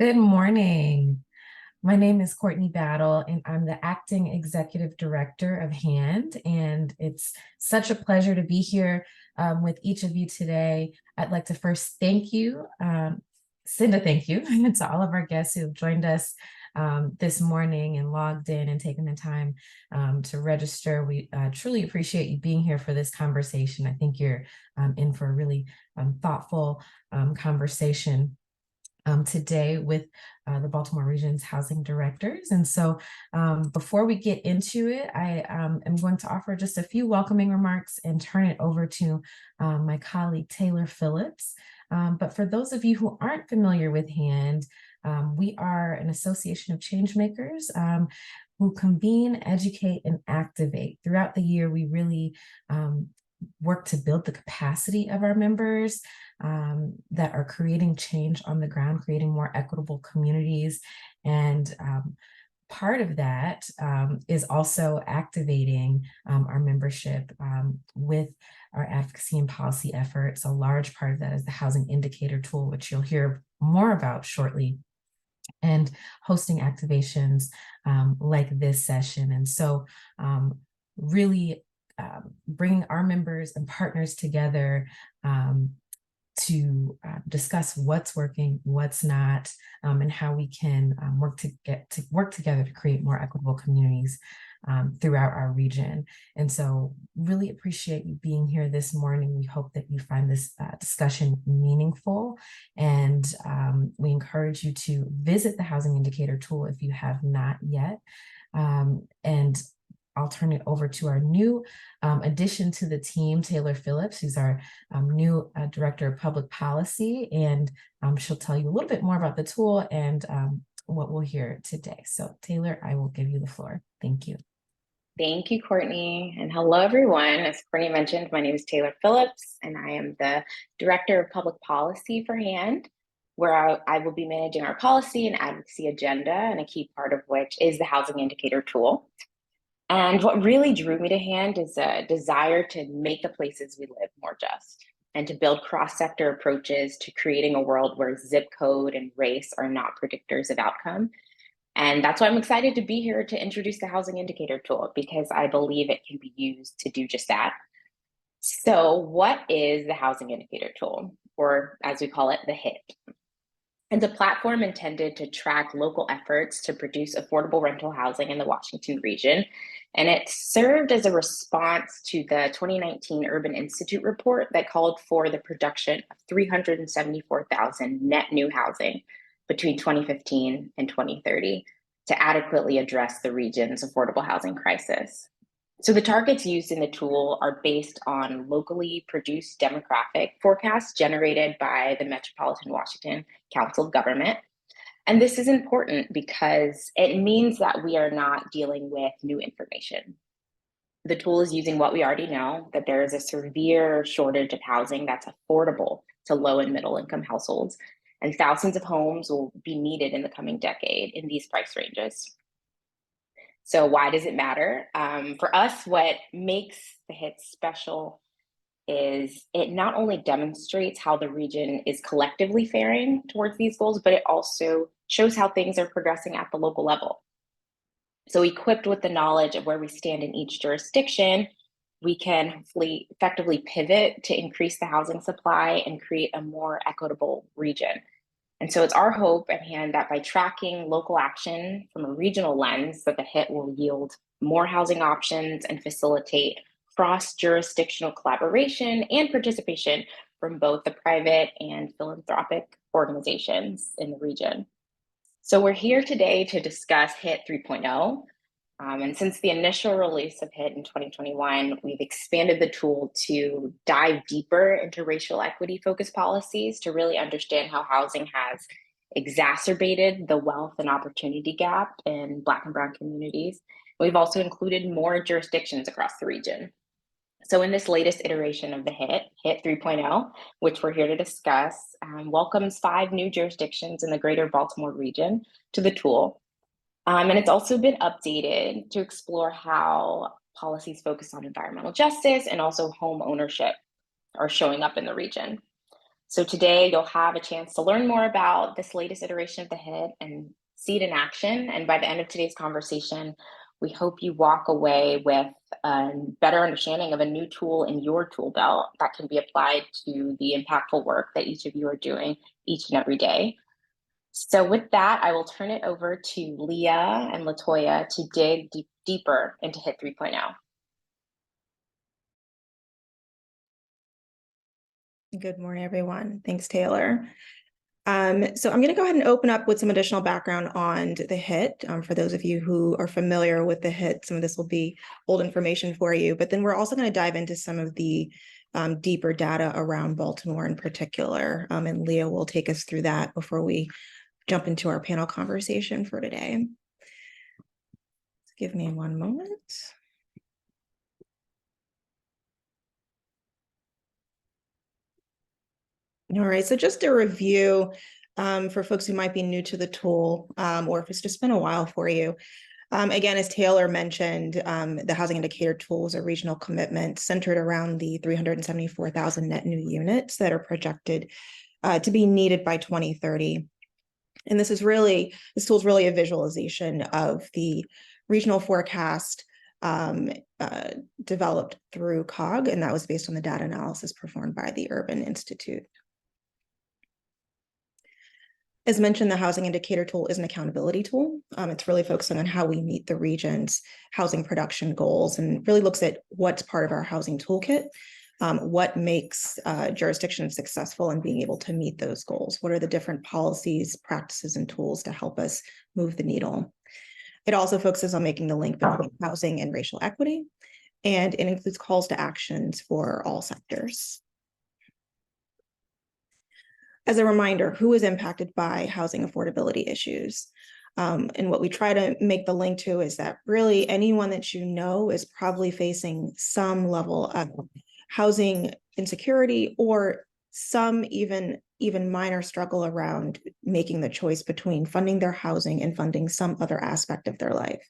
Good morning. My name is Courtney Battle, and I'm the acting executive director of HAND. And it's such a pleasure to be here with each of you today. I'd like to first thank you, send a thank you to all of our guests who have joined us this morning and logged in and taken the time to register. We truly appreciate you being here for this conversation. I think you're in for a really thoughtful conversation today with the Baltimore Region's housing directors. And so before we get into it, I am going to offer just a few welcoming remarks and turn it over to my colleague, Taylor Phillips. But for those of you who aren't familiar with HAND, we are an association of changemakers who convene, educate, and activate. Throughout the year, we really work to build the capacity of our members that are creating change on the ground, creating more equitable communities. And part of that is also activating our membership with our advocacy and policy efforts. A large part of that is the housing indicator tool, which you'll hear more about shortly, and hosting activations like this session. And so really bringing our members and partners together to discuss what's working, what's not, and how we can work together to create more equitable communities throughout our region. And so really appreciate you being here this morning. We hope that you find this discussion meaningful, and we encourage you to visit the Housing Indicator tool if you have not yet. And I'll turn it over to our new addition to the team, Taylor Phillips, who's our new Director of Public Policy, and she'll tell you a little bit more about the tool and what we'll hear today. So Taylor, I will give you the floor. Thank you. Thank you, Courtney, and hello, everyone. As Courtney mentioned, my name is Taylor Phillips, and I am the Director of Public Policy for HAND, where I will be managing our policy and advocacy agenda, and a key part of which is the Housing Indicator tool. And what really drew me to HAND is a desire to make the places we live more just and to build cross-sector approaches to creating a world where zip code and race are not predictors of outcome. And that's why I'm excited to be here to introduce the Housing Indicator tool, because I believe it can be used to do just that. So what is the Housing Indicator tool, or as we call it, the HIT? It's a platform intended to track local efforts to produce affordable rental housing in the Washington region. And it served as a response to the 2019 Urban Institute report that called for the production of 374,000 net new housing between 2015 and 2030 to adequately address the region's affordable housing crisis. So the targets used in the tool are based on locally produced demographic forecasts generated by the Metropolitan Washington Council of Government. And this is important because it means that we are not dealing with new information. The tool is using what we already know, that there is a severe shortage of housing that's affordable to low and middle income households, and thousands of homes will be needed in the coming decade in these price ranges. So why does it matter? For us, what makes the HIT special is it not only demonstrates how the region is collectively faring towards these goals, but it also shows how things are progressing at the local level. So equipped with the knowledge of where we stand in each jurisdiction, we can hopefully effectively pivot to increase the housing supply and create a more equitable region. And so it's our hope at HAND that by tracking local action from a regional lens, that the HIT will yield more housing options and facilitate cross-jurisdictional collaboration and participation from both the private and philanthropic organizations in the region. So we're here today to discuss HIT 3.0. And since the initial release of HIT in 2021, we've expanded the tool to dive deeper into racial equity focused policies to really understand how housing has exacerbated the wealth and opportunity gap in Black and Brown communities. We've also included more jurisdictions across the region. So in this latest iteration of the HIT 3.0, which we're here to discuss, welcomes 5 new jurisdictions in the greater Baltimore region to the tool. And it's also been updated to explore how policies focused on environmental justice and also home ownership are showing up in the region. So today you'll have a chance to learn more about this latest iteration of the HIT and see it in action. And by the end of today's conversation, we hope you walk away with a better understanding of a new tool in your tool belt that can be applied to the impactful work that each of you are doing each and every day. So with that, I will turn it over to Leah and Latoya to dig deeper into HIT 3.0. Good morning, everyone. Thanks, Taylor. So I'm going to go ahead and open up with some additional background on the HIT. For those of you who are familiar with the HIT, some of this will be old information for you, but then we're also going to dive into some of the deeper data around Baltimore in particular. And Leah will take us through that before we jump into our panel conversation for today. Give me one moment. All right, so just a review for folks who might be new to the tool, or if it's just been a while for you. Again, as Taylor mentioned, the Housing Indicator tool is a regional commitment centered around the 374,000 net new units that are projected to be needed by 2030. And this tool is really a visualization of the regional forecast developed through COG, and that was based on the data analysis performed by the Urban Institute. As mentioned, the Housing Indicator tool is an accountability tool. It's really focusing on how we meet the region's housing production goals and really looks at what's part of our housing toolkit, what makes jurisdictions successful in being able to meet those goals. What are the different policies, practices, and tools to help us move the needle? It also focuses on making the link between housing and racial equity, and it includes calls to actions for all sectors. As a reminder, who is impacted by housing affordability issues? And what we try to make the link to is that really anyone that you know is probably facing some level of housing insecurity or some even minor struggle around making the choice between funding their housing and funding some other aspect of their life.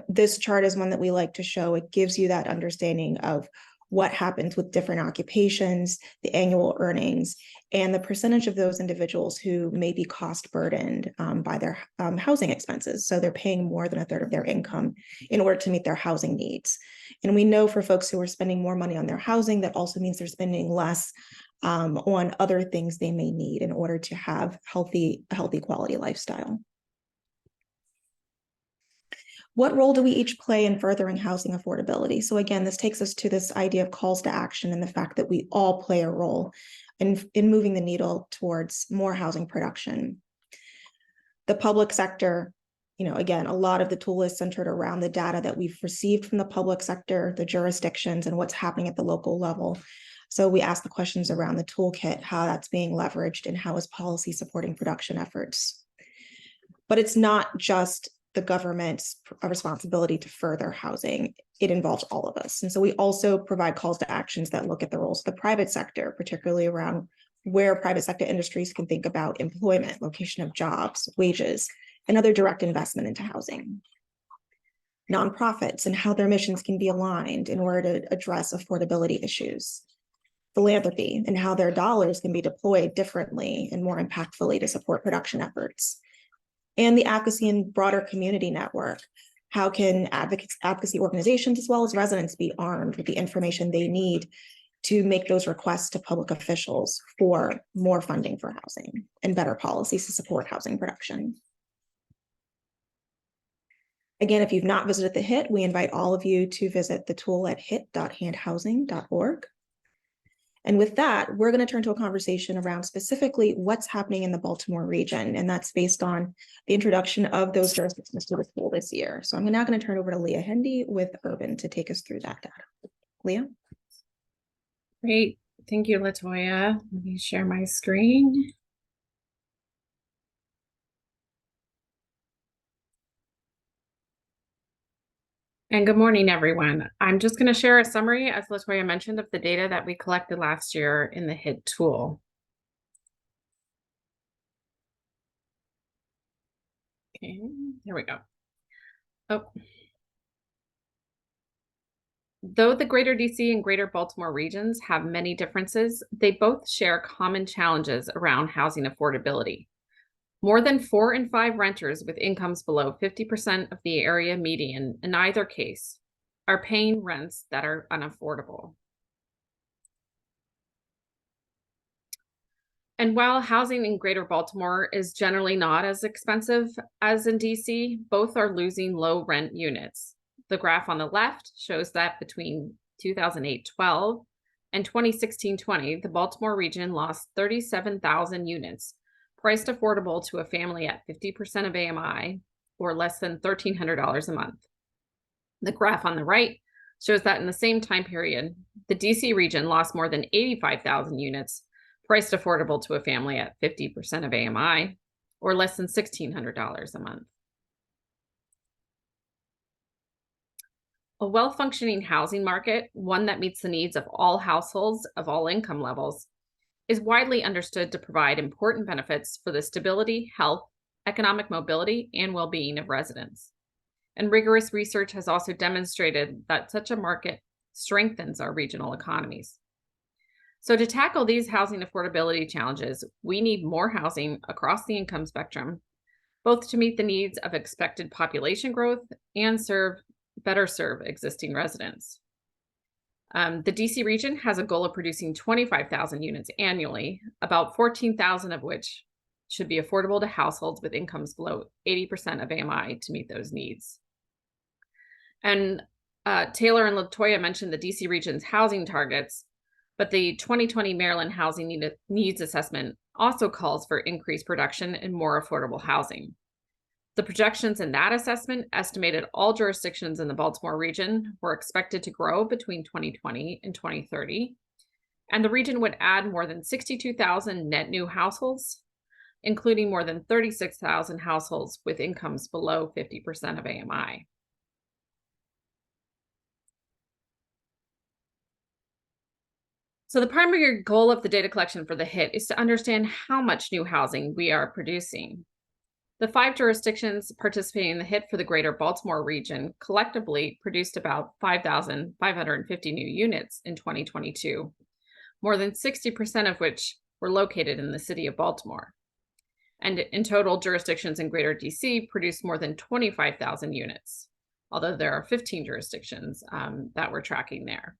This chart is one that we like to show. It gives you that understanding of what happens with different occupations, the annual earnings, and the percentage of those individuals who may be cost burdened by their housing expenses. So they're paying more than a third of their income in order to meet their housing needs. And we know for folks who are spending more money on their housing, that also means they're spending less on other things they may need in order to have a healthy quality lifestyle. What role do we each play in furthering housing affordability? So again, this takes us to this idea of calls to action and the fact that we all play a role in moving the needle towards more housing production. The public sector, again, a lot of the tool is centered around the data that we've received from the public sector, the jurisdictions, and what's happening at the local level. So we ask the questions around the toolkit, how that's being leveraged, and how is policy supporting production efforts. But it's not just the government's responsibility to further housing. It involves all of us. And so we also provide calls to actions that look at the roles of the private sector, particularly around where private sector industries can think about employment, location of jobs, wages, and other direct investment into housing. Nonprofits and how their missions can be aligned in order to address affordability issues. Philanthropy and how their dollars can be deployed differently and more impactfully to support production efforts. And the advocacy and broader community network. How can advocacy organizations as well as residents be armed with the information they need to make those requests to public officials for more funding for housing and better policies to support housing production? Again, if you've not visited the HIT, we invite all of you to visit the tool at hit.handhousing.org. And with that, we're going to turn to a conversation around specifically what's happening in the Baltimore region. And that's based on the introduction of those jurisdictions to the tool this year. So I'm now going to turn over to Leah Hendy with Urban to take us through that data. Leah? Great. Thank you, Latoya. Let me share my screen. And good morning, everyone. I'm just going to share a summary, as Latoya mentioned, of the data that we collected last year in the HIT tool. Okay, here we go. Oh. Though the greater DC and greater Baltimore regions have many differences, they both share common challenges around housing affordability. More than 4 in 5 renters with incomes below 50% of the area median in either case are paying rents that are unaffordable. And while housing in greater Baltimore is generally not as expensive as in DC, both are losing low rent units. The graph on the left shows that between 2008-12 and 2016-20, the Baltimore region lost 37,000 units, priced affordable to a family at 50% of AMI, or less than $1,300 a month. The graph on the right shows that in the same time period, the DC region lost more than 85,000 units, priced affordable to a family at 50% of AMI, or less than $1,600 a month. A well-functioning housing market, one that meets the needs of all households of all income levels, is widely understood to provide important benefits for the stability, health, economic mobility, and well-being of residents. And rigorous research has also demonstrated that such a market strengthens our regional economies. So to tackle these housing affordability challenges, we need more housing across the income spectrum, both to meet the needs of expected population growth and better serve existing residents. The DC region has a goal of producing 25,000 units annually, about 14,000 of which should be affordable to households with incomes below 80% of AMI to meet those needs. And Taylor and Latoya mentioned the DC region's housing targets, but the 2020 Maryland Housing Needs Assessment also calls for increased production and more affordable housing. The projections in that assessment estimated all jurisdictions in the Baltimore region were expected to grow between 2020 and 2030, and the region would add more than 62,000 net new households, including more than 36,000 households with incomes below 50% of AMI. So the primary goal of the data collection for the HIT is to understand how much new housing we are producing. The 5 jurisdictions participating in the HIT for the greater Baltimore region collectively produced about 5,550 new units in 2022, more than 60% of which were located in the city of Baltimore. And in total, jurisdictions in greater DC produced more than 25,000 units, although there are 15 jurisdictions that we're tracking there.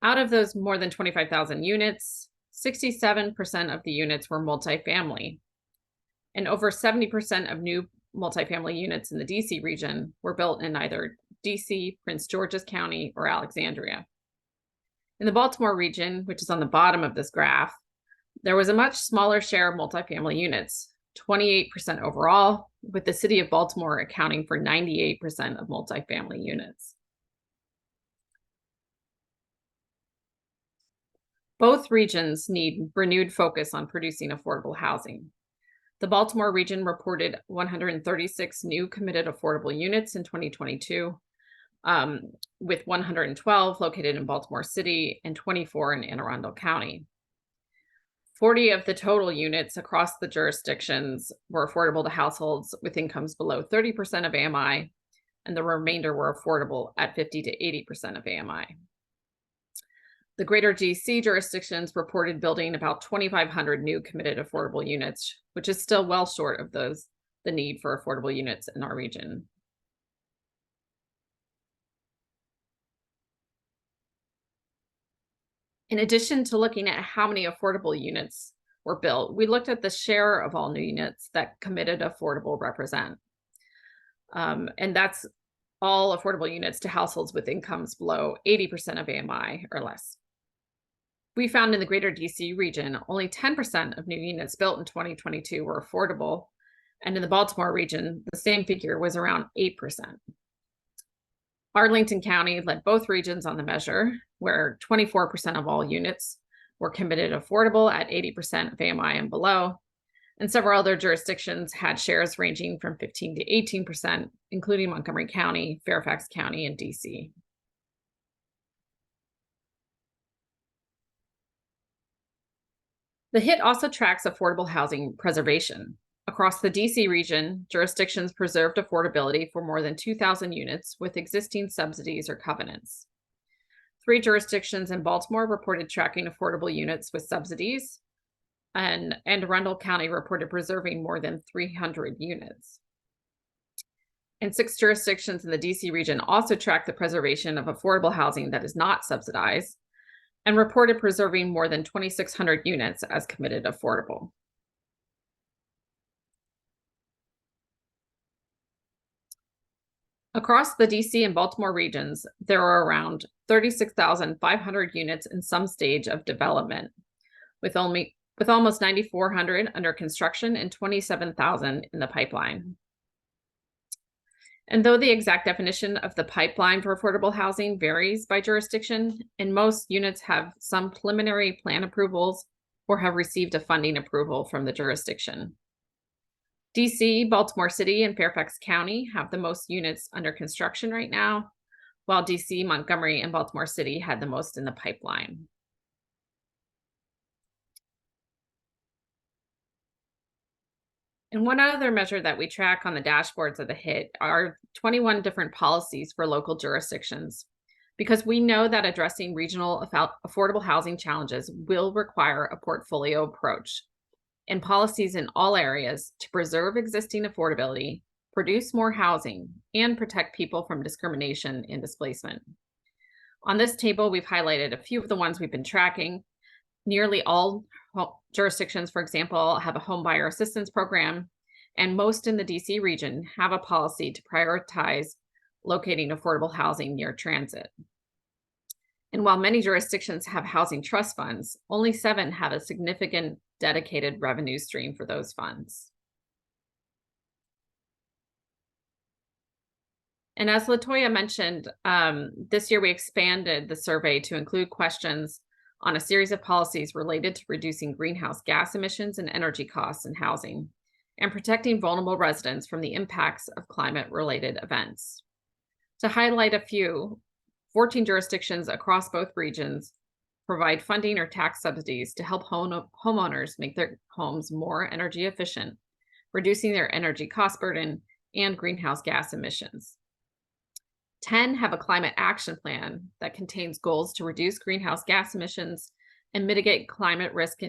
Out of those more than 25,000 units, 67% of the units were multifamily, and over 70% of new multifamily units in the DC region were built in either DC, Prince George's County, or Alexandria. In the Baltimore region, which is on the bottom of this graph, there was a much smaller share of multifamily units, 28% overall, with the city of Baltimore accounting for 98% of multifamily units. Both regions need renewed focus on producing affordable housing. The Baltimore region reported 136 new committed affordable units in 2022, with 112 located in Baltimore City and 24 in Anne Arundel County. 40 of the total units across the jurisdictions were affordable to households with incomes below 30% of AMI, and the remainder were affordable at 50 to 80% of AMI. The greater DC jurisdictions reported building about 2,500 new committed affordable units, which is still well short of the need for affordable units in our region. In addition to looking at how many affordable units were built, we looked at the share of all new units that committed affordable represent. And that's all affordable units to households with incomes below 80% of AMI or less. We found in the greater DC region, only 10% of new units built in 2022 were affordable. And in the Baltimore region, the same figure was around 8%. Arlington County led both regions on the measure, where 24% of all units were committed affordable at 80% of AMI and below. And several other jurisdictions had shares ranging from 15 to 18%, including Montgomery County, Fairfax County, and DC. The HIT also tracks affordable housing preservation. Across the DC region, jurisdictions preserved affordability for more than 2,000 units with existing subsidies or covenants. 3 jurisdictions in Baltimore reported tracking affordable units with subsidies, and Arundel County reported preserving more than 300 units. And 6 jurisdictions in the DC region also tracked the preservation of affordable housing that is not subsidized and reported preserving more than 2,600 units as committed affordable. Across the DC and Baltimore regions, there are around 36,500 units in some stage of development, with almost 9,400 under construction and 27,000 in the pipeline. And though the exact definition of the pipeline for affordable housing varies by jurisdiction, and most units have some preliminary plan approvals or have received a funding approval from the jurisdiction. DC, Baltimore City, and Fairfax County have the most units under construction right now, while DC, Montgomery, and Baltimore City had the most in the pipeline. And one other measure that we track on the dashboards of the HIT are 21 different policies for local jurisdictions, because we know that addressing regional affordable housing challenges will require a portfolio approach and policies in all areas to preserve existing affordability, produce more housing, and protect people from discrimination and displacement. On this table, we've highlighted a few of the ones we've been tracking. Nearly all jurisdictions, for example, have a home buyer assistance program, and most in the DC region have a policy to prioritize locating affordable housing near transit. And while many jurisdictions have housing trust funds, only 7 have a significant dedicated revenue stream for those funds. And as LaToya mentioned, this year we expanded the survey to include questions on a series of policies related to reducing greenhouse gas emissions and energy costs in housing, and protecting vulnerable residents from the impacts of climate-related events. To highlight a few, 14 jurisdictions across both regions provide funding or tax subsidies to help homeowners make their homes more energy efficient, reducing their energy cost burden and greenhouse gas emissions. 10 have a climate action plan that contains goals to reduce greenhouse gas emissions and mitigate climate risk,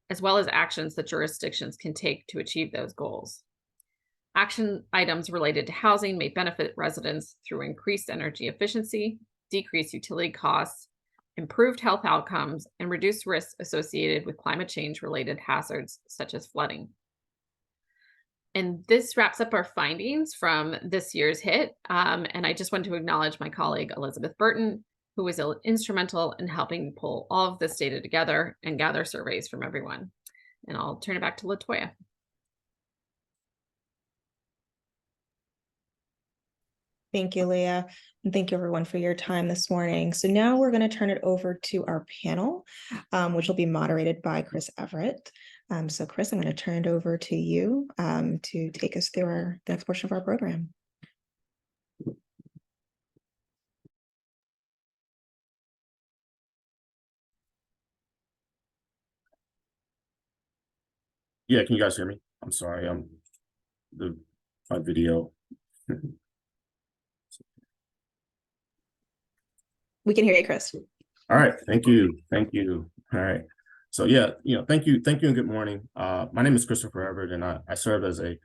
as well as actions that jurisdictions can take to achieve those goals. Action items related to housing may benefit residents through increased energy efficiency, decreased utility costs, improved health outcomes, and reduced risks associated with climate change-related hazards such as flooding. And this wraps up our findings from this year's HIT. And I just want to acknowledge my colleague, Elizabeth Burton, who was instrumental in helping pull all of this data together and gather surveys from everyone. And I'll turn it back to LaToya. Thank you, Leah. And thank you everyone for your time this morning. So now we're going to turn it over to our panel, which will be moderated by Chris Everett. So Chris, I'm going to turn it over to you to take us through the next portion of our program. Yeah, can you guys hear me? I'm sorry, my video. We can hear you, Chris. All right, thank you. All right. So yeah, thank you and good morning. My name is Christopher Everett, and I serve as a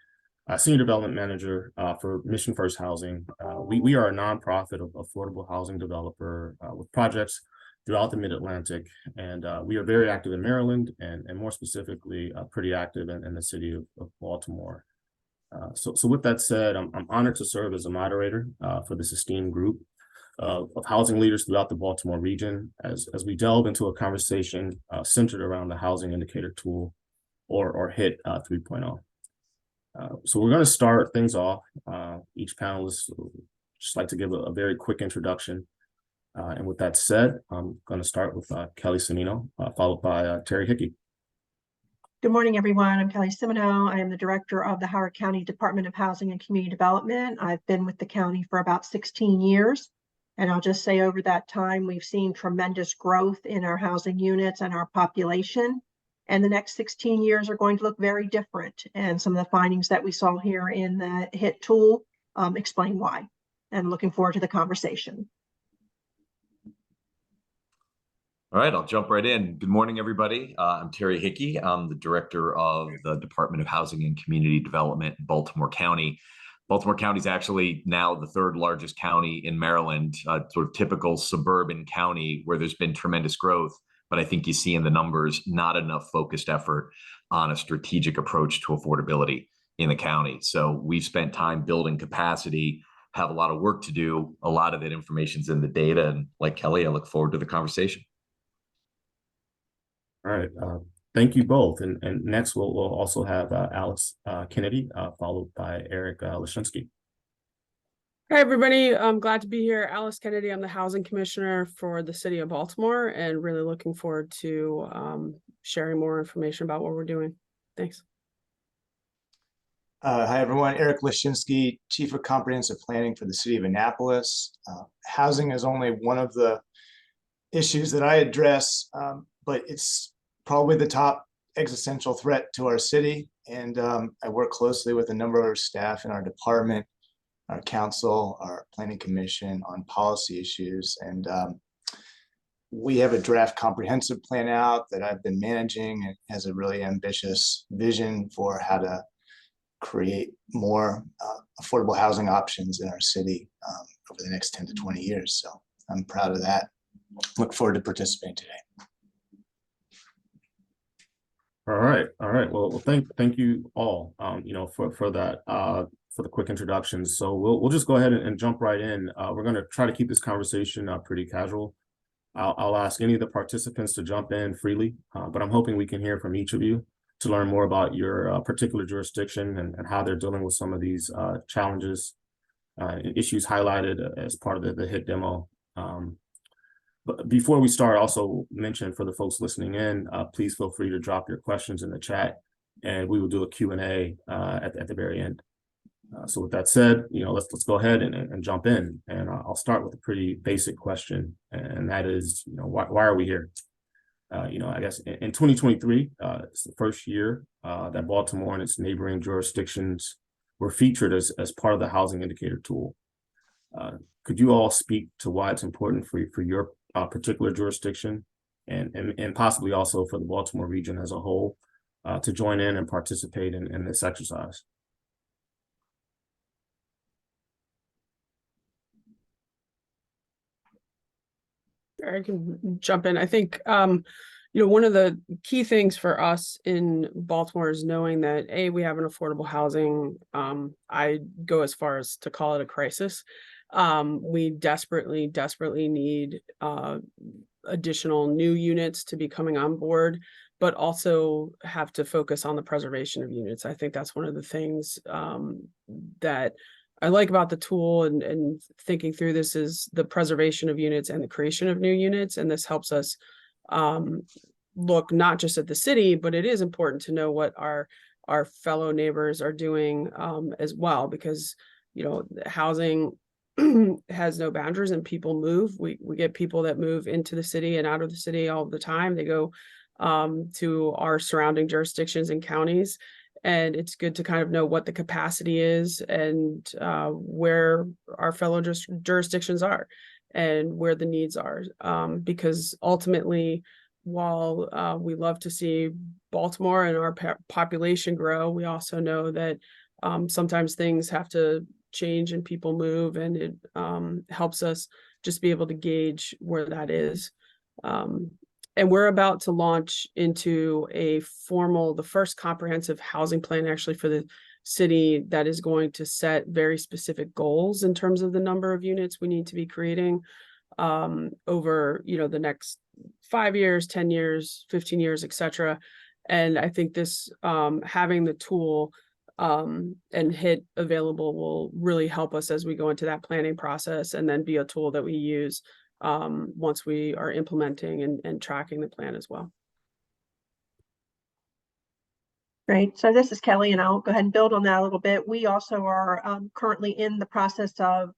senior development manager for Mission First Housing. We are a nonprofit affordable housing developer with projects throughout the Mid-Atlantic, and we are very active in Maryland, and more specifically, pretty active in the city of Baltimore. So with that said, I'm honored to serve as a moderator for this esteemed group of housing leaders throughout the Baltimore region as we delve into a conversation centered around the Housing Indicator Tool, or HIT 3.0. So we're going to start things off. Each panelist would just like to give a very quick introduction. And with that said, I'm going to start with Kelly Cimino, followed by Terry Hickey. Good morning, everyone. I'm Kelly Cimino. I am the director of the Howard County Department of Housing and Community Development. I've been with the county for about 16 years. And I'll just say over that time, we've seen tremendous growth in our housing units and our population. And the next 16 years are going to look very different. And some of the findings that we saw here in the HIT tool explain why. And looking forward to the conversation. All right, I'll jump right in. Good morning, everybody. I'm Terry Hickey. I'm the director of the Department of Housing and Community Development in Baltimore County. Baltimore County is actually now the third largest county in Maryland, sort of typical suburban county where there's been tremendous growth. But I think you see in the numbers not enough focused effort on a strategic approach to affordability in the county. So we've spent time building capacity, have a lot of work to do. A lot of that information's in the data. And like Kelly, I look forward to the conversation. All right. Thank you both. And next, we'll also have Alex Kennedy, followed by Eric Lashinsky. Hi, everybody. I'm glad to be here. Alice Kennedy, I'm the Housing Commissioner for the City of Baltimore, and really looking forward to sharing more information about what we're doing. Thanks. Hi, everyone. Eric Lashinsky, Chief of Comprehensive Planning for the City of Annapolis. Housing is only one of the issues that I address, but it's probably the top existential threat to our city. And I work closely with a number of our staff in our department, our council, our planning commission on policy issues. And we have a draft comprehensive plan out that I've been managing. It has a really ambitious vision for how to create more affordable housing options in our city over the next 10 to 20 years. So I'm proud of that. Look forward to participating today. All right. Well, thank you all, for that, for the quick introductions. So we'll just go ahead and jump right in. We're going to try to keep this conversation pretty casual. I'll ask any of the participants to jump in freely, but I'm hoping we can hear from each of you to learn more about your particular jurisdiction and how they're dealing with some of these challenges and issues highlighted as part of the HIT demo. But before we start, also mention for the folks listening in, please feel free to drop your questions in the chat, and we will do a Q&A at the very end. So with that said, let's go ahead and jump in. And I'll start with a pretty basic question, and that is, why are we here? I guess in 2023, it's the first year that Baltimore and its neighboring jurisdictions were featured as part of the housing indicator tool. Could you all speak to why it's important for your particular jurisdiction and possibly also for the Baltimore region as a whole to join in and participate in this exercise? I can jump in. I think, one of the key things for us in Baltimore is knowing that we have an affordable housing. I go as far as to call it a crisis. We desperately need additional new units to be coming on board, but also have to focus on the preservation of units. I think that's one of the things that I like about the tool and thinking through this is the preservation of units and the creation of new units. And this helps us look not just at the city, but it is important to know what our fellow neighbors are doing as well, because, housing has no boundaries and people move. We get people that move into the city and out of the city all the time. They go to our surrounding jurisdictions and counties. And it's good to kind of know what the capacity is and where our fellow jurisdictions are and where the needs are. Because ultimately, while we love to see Baltimore and our population grow, we also know that sometimes things have to change and people move, and it helps us just be able to gauge where that is. And we're about to launch into the first comprehensive housing plan actually for the city that is going to set very specific goals in terms of the number of units we need to be creating over, the next 5 years, 10 years, 15 years, etc. And I think this having the tool and HIT available will really help us as we go into that planning process, and then be a tool that we use once we are implementing and tracking the plan as well. Great. So this is Kelly, and I'll go ahead and build on that a little bit. We also are currently in the process of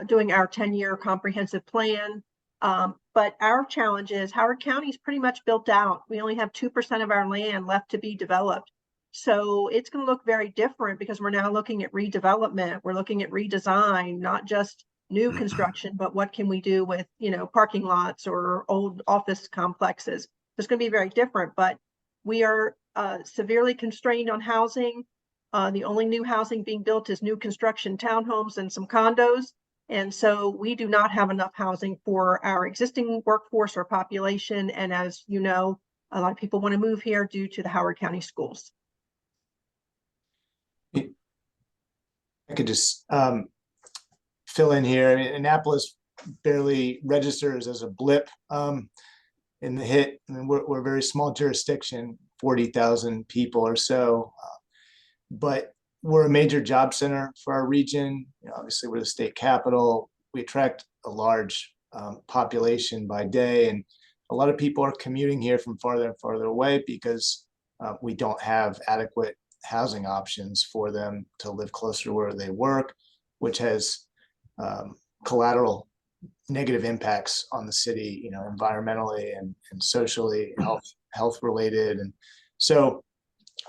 doing our 10-year comprehensive plan. But our challenge is Howard County is pretty much built out. We only have 2% of our land left to be developed. So it's going to look very different because we're now looking at redevelopment. We're looking at redesign, not just new construction, but what can we do with, parking lots or old office complexes. It's going to be very different, but we are severely constrained on housing. The only new housing being built is new construction townhomes and some condos. And so we do not have enough housing for our existing workforce or population. And as you know, a lot of people want to move here due to the Howard County schools. I could just fill in here. I mean, Annapolis barely registers as a blip in the hit. I mean, we're a very small jurisdiction, 40,000 people or so, but we're a major job center for our region. Obviously, we're the state capital. We attract a large population by day, and a lot of people are commuting here from farther and farther away because we don't have adequate housing options for them to live closer to where they work, which has collateral negative impacts on the city, environmentally and socially, health related. And so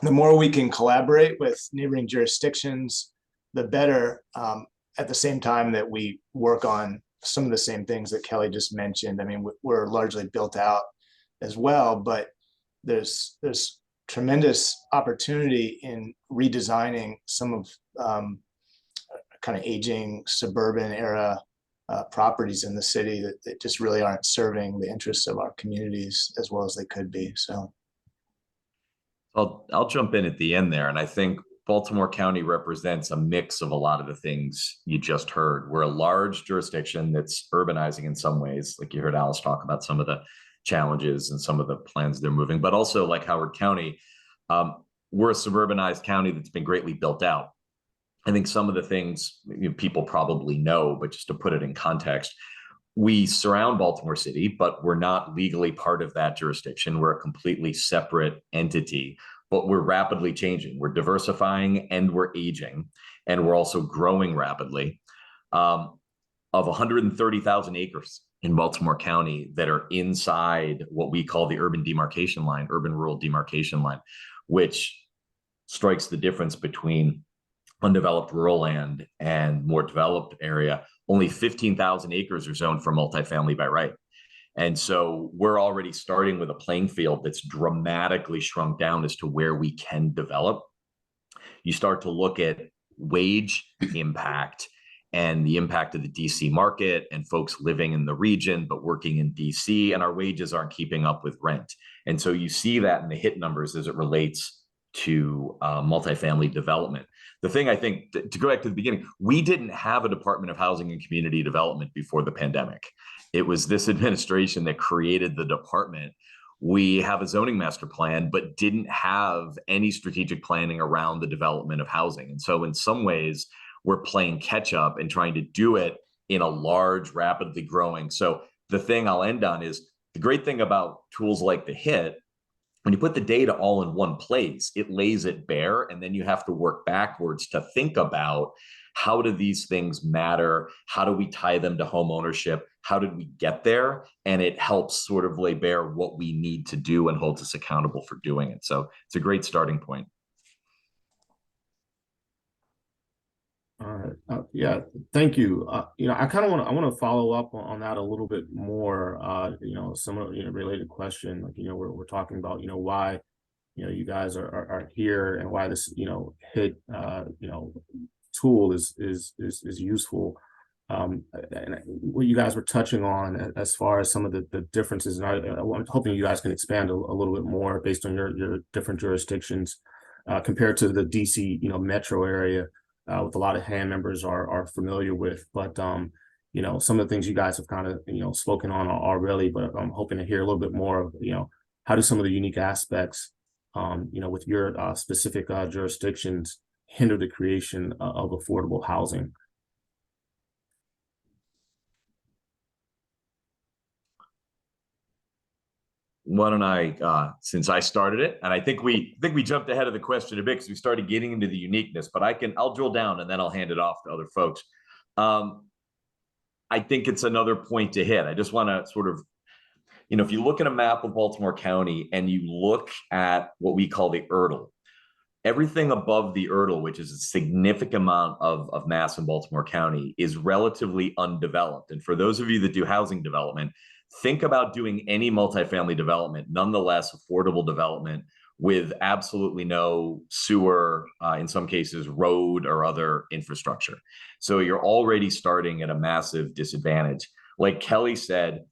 the more we can collaborate with neighboring jurisdictions, the better, at the same time that we work on some of the same things that Kelly just mentioned. I mean, we're largely built out as well, but there's tremendous opportunity in redesigning some of kind of aging suburban era properties in the city that just really aren't serving the interests of our communities as well as they could be. So I'll jump in at the end there. And I think Baltimore County represents a mix of a lot of the things you just heard. We're a large jurisdiction that's urbanizing in some ways, like you heard Alice talk about some of the challenges and some of the plans they're moving, but also like Howard County, we're a suburbanized county that's been greatly built out. I think some of the things people probably know, but just to put it in context, we surround Baltimore City, but we're not legally part of that jurisdiction. We're a completely separate entity, but we're rapidly changing. We're diversifying and we're aging, and we're also growing rapidly. Of 130,000 acres in Baltimore County that are inside what we call the urban demarcation line, urban-rural demarcation line, which strikes the difference between undeveloped rural land and more developed area. Only 15,000 acres are zoned for multifamily by right. And so we're already starting with a playing field that's dramatically shrunk down as to where we can develop. You start to look at wage impact and the impact of the DC market and folks living in the region but working in DC, and our wages aren't keeping up with rent. And so you see that in the hit numbers as it relates to multifamily development. The thing I think, to go back to the beginning, we didn't have a Department of Housing and Community Development before the pandemic. It was this administration that created the department. We have a zoning master plan, but didn't have any strategic planning around the development of housing. And so in some ways, we're playing catch up and trying to do it in a large, rapidly growing. So the thing I'll end on is the great thing about tools like the HIT, when you put the data all in one place, it lays it bare, and then you have to work backwards to think about how do these things matter? How do we tie them to home ownership? How did we get there? And it helps sort of lay bare what we need to do and holds us accountable for doing it. So it's a great starting point. All right. Yeah, thank you. I kind of want to follow up on that a little bit more. Some of related question. Like, we're talking about why you guys are here and why this HIT tool is useful. And what you guys were touching on as far as some of the differences, and I'm hoping you guys can expand a little bit more based on your different jurisdictions compared to the DC metro area. With a lot of hand members are familiar with, but some of the things you guys have kind of spoken on already, but I'm hoping to hear a little bit more of how do some of the unique aspects with your specific jurisdictions hinder the creation of affordable housing. Why don't I, since I started it, and I think we jumped ahead of the question a bit because we started getting into the uniqueness, but I'll drill down and then I'll hand it off to other folks. I think it's another point to hit. I just want to sort of, if you look at a map of Baltimore County and you look at what we call the Erdl, everything above the Erdl, which is a significant amount of mass in Baltimore County, is relatively undeveloped. And for those of you that do housing development, think about doing any multifamily development, nonetheless affordable development, with absolutely no sewer, in some cases, road or other infrastructure. So you're already starting at a massive disadvantage. Like Kelly said,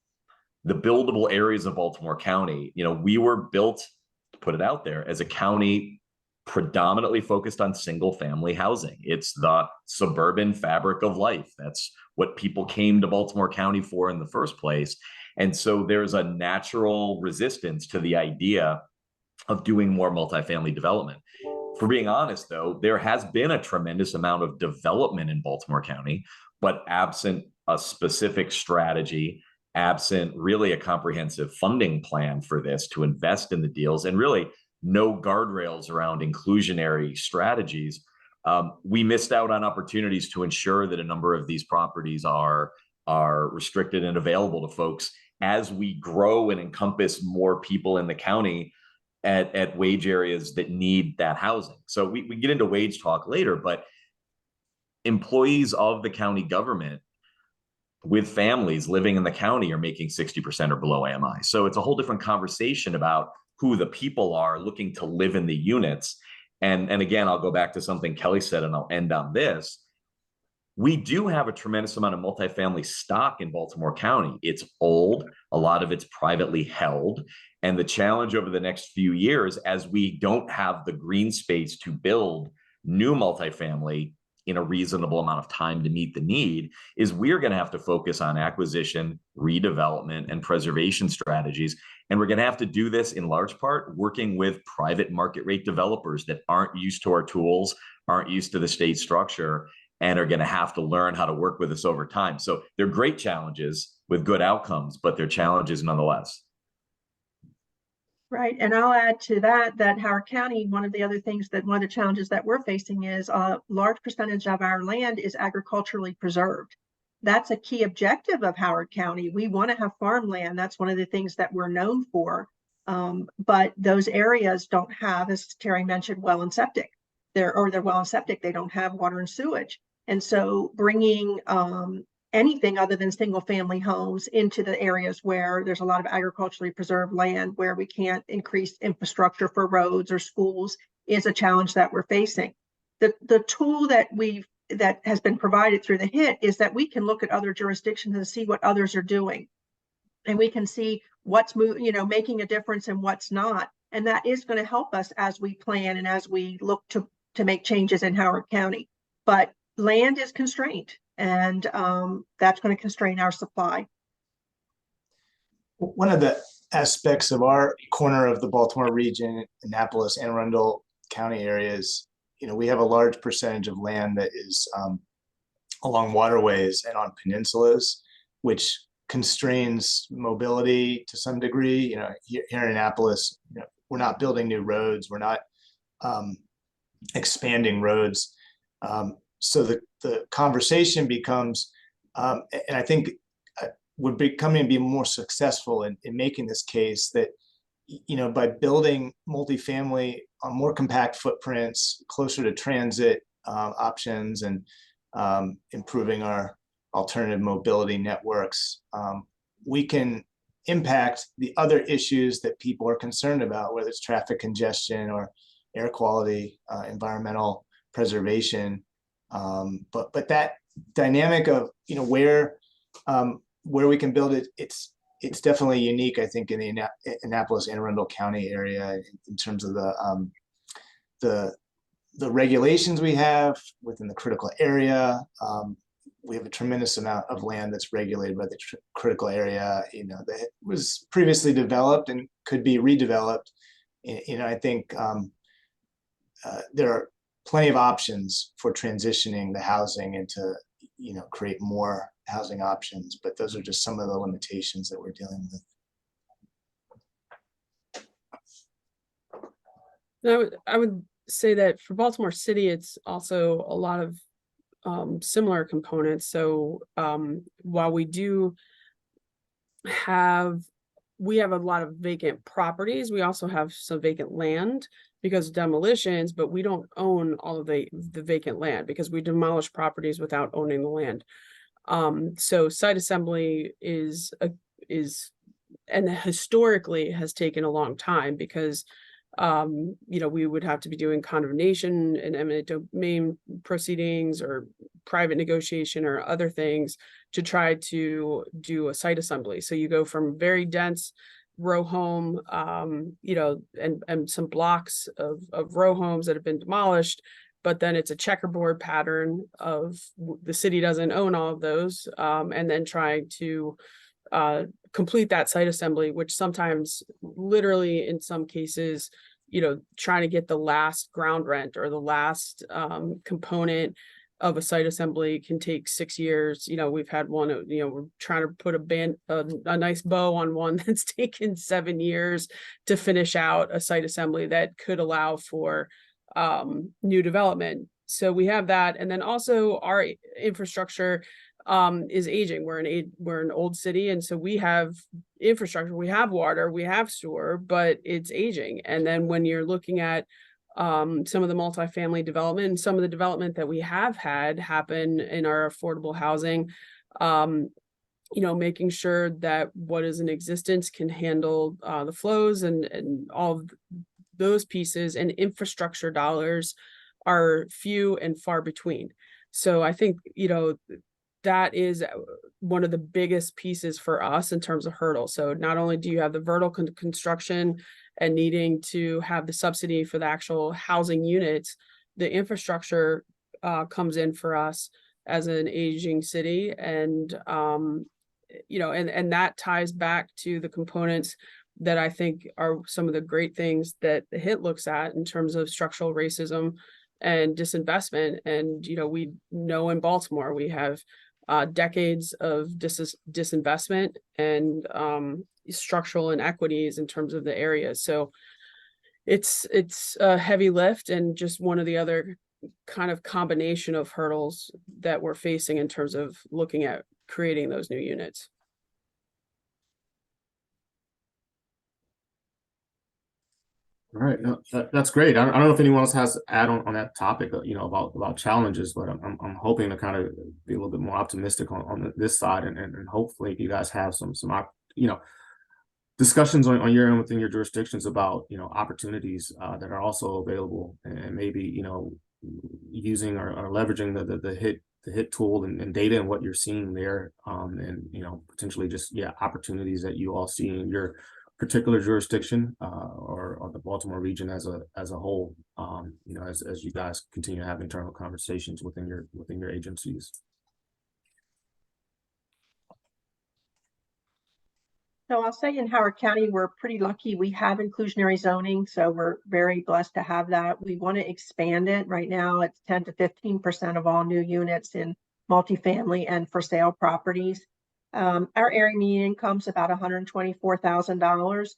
the buildable areas of Baltimore County, we were built, to put it out there, as a county predominantly focused on single family housing. It's the suburban fabric of life. That's what people came to Baltimore County for in the first place. And so there's a natural resistance to the idea of doing more multifamily development. For being honest, though, there has been a tremendous amount of development in Baltimore County, but absent a specific strategy, absent really a comprehensive funding plan for this to invest in the deals, and really no guardrails around inclusionary strategies, we missed out on opportunities to ensure that a number of these properties are restricted and available to folks as we grow and encompass more people in the county at wage areas that need that housing. So we get into wage talk later, but employees of the county government with families living in the county are making 60% or below AMI. So it's a whole different conversation about who the people are looking to live in the units. And again, I'll go back to something Kelly said, and I'll end on this. We do have a tremendous amount of multifamily stock in Baltimore County. It's old, a lot of it's privately held. And the challenge over the next few years, as we don't have the green space to build new multifamily in a reasonable amount of time to meet the need, is we're going to have to focus on acquisition, redevelopment, and preservation strategies. And we're going to have to do this in large part working with private market rate developers that aren't used to our tools, aren't used to the state structure, and are going to have to learn how to work with us over time. So they're great challenges with good outcomes, but they're challenges nonetheless. Right. And I'll add to that Howard County, one of the challenges that we're facing is a large percentage of our land is agriculturally preserved. That's a key objective of Howard County. We want to have farmland. That's one of the things that we're known for. But those areas don't have, as Terry mentioned, well and septic. They're well and septic. They don't have water and sewage. And so bringing anything other than single family homes into the areas where there's a lot of agriculturally preserved land where we can't increase infrastructure for roads or schools is a challenge that we're facing. The tool that has been provided through the HIT is that we can look at other jurisdictions and see what others are doing. And we can see what's making a difference and what's not. And that is going to help us as we plan and as we look to make changes in Howard County. But land is constrained, and that's going to constrain our supply. One of the aspects of our corner of the Baltimore region, Annapolis, Anne Arundel County areas, we have a large percentage of land that is along waterways and on peninsulas, which constrains mobility to some degree. Here in Annapolis, we're not building new roads, we're not expanding roads. So the conversation becomes, and I think we're becoming to be more successful in making this case that, by building multifamily on more compact footprints, closer to transit options, and improving our alternative mobility networks, we can impact the other issues that people are concerned about, whether it's traffic congestion or air quality, environmental preservation. But that dynamic of where we can build it, it's definitely unique, I think, in the Annapolis Anne Arundel County area in terms of the regulations we have within the critical area. We have a tremendous amount of land that's regulated by the critical area, that was previously developed and could be redeveloped. I think there are plenty of options for transitioning the housing and to, create more housing options, but those are just some of the limitations that we're dealing with. I would say that for Baltimore City, it's also a lot of similar components. So while we have a lot of vacant properties, we also have some vacant land because of demolitions, but we don't own all of the vacant land because we demolish properties without owning the land. So site assembly is and historically has taken a long time because we would have to be doing condemnation and eminent domain proceedings or private negotiation or other things to try to do a site assembly. So you go from very dense row home, and some blocks of row homes that have been demolished, but then it's a checkerboard pattern of the city doesn't own all of those, and then trying to complete that site assembly, which sometimes literally in some cases, trying to get the last ground rent or the last component of a site assembly can take 6 years. We've had one, we're trying to put a nice bow on one that's taken 7 years to finish out a site assembly that could allow for new development. So we have that. And then also our infrastructure is aging. We're an old city, and so we have infrastructure, we have water, we have sewer, but it's aging. And then when you're looking at some of the multifamily development and some of the development that we have had happen in our affordable housing, making sure that what is in existence can handle the flows and all of those pieces, and infrastructure dollars are few and far between. So I think, that is one of the biggest pieces for us in terms of hurdles. So not only do you have the vertical construction and needing to have the subsidy for the actual housing units, the infrastructure comes in for us as an aging city. And, and that ties back to the components that I think are some of the great things that the HIT looks at in terms of structural racism and disinvestment. And, we know in Baltimore, we have decades of disinvestment and structural inequities in terms of the area. So it's a heavy lift and just one of the other kind of combination of hurdles that we're facing in terms of looking at creating those new units. All right, no, that's great. I don't know if anyone else has to add on that topic, about challenges, but I'm hoping to kind of be a little bit more optimistic on this side, and hopefully you guys have some discussions on your end within your jurisdictions about opportunities that are also available, and maybe using or leveraging the HIT tool and data and what you're seeing there, and potentially just opportunities that you all see in your particular jurisdiction, or the Baltimore region as a whole, as you guys continue to have internal conversations within your agencies. So I'll say in Howard County, we're pretty lucky. We have inclusionary zoning, so we're very blessed to have that. We want to expand it. Right now, it's 10 to 15% of all new units in multifamily and for sale properties. Our area median income is about $124,000.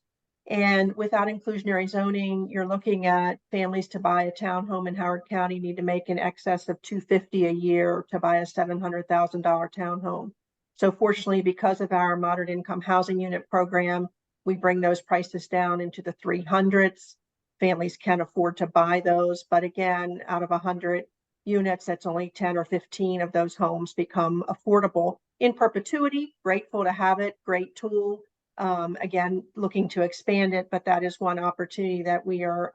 And without inclusionary zoning, you're looking at families to buy a townhome in Howard County need to make in excess of $250,000 a year to buy a $700,000 townhome. So fortunately, because of our moderate income housing unit program, we bring those prices down into the 300s. Families can afford to buy those. But again, out of 100 units, that's only 10 or 15 of those homes become affordable in perpetuity. Grateful to have it, great tool. Again, looking to expand it, but that is one opportunity that we are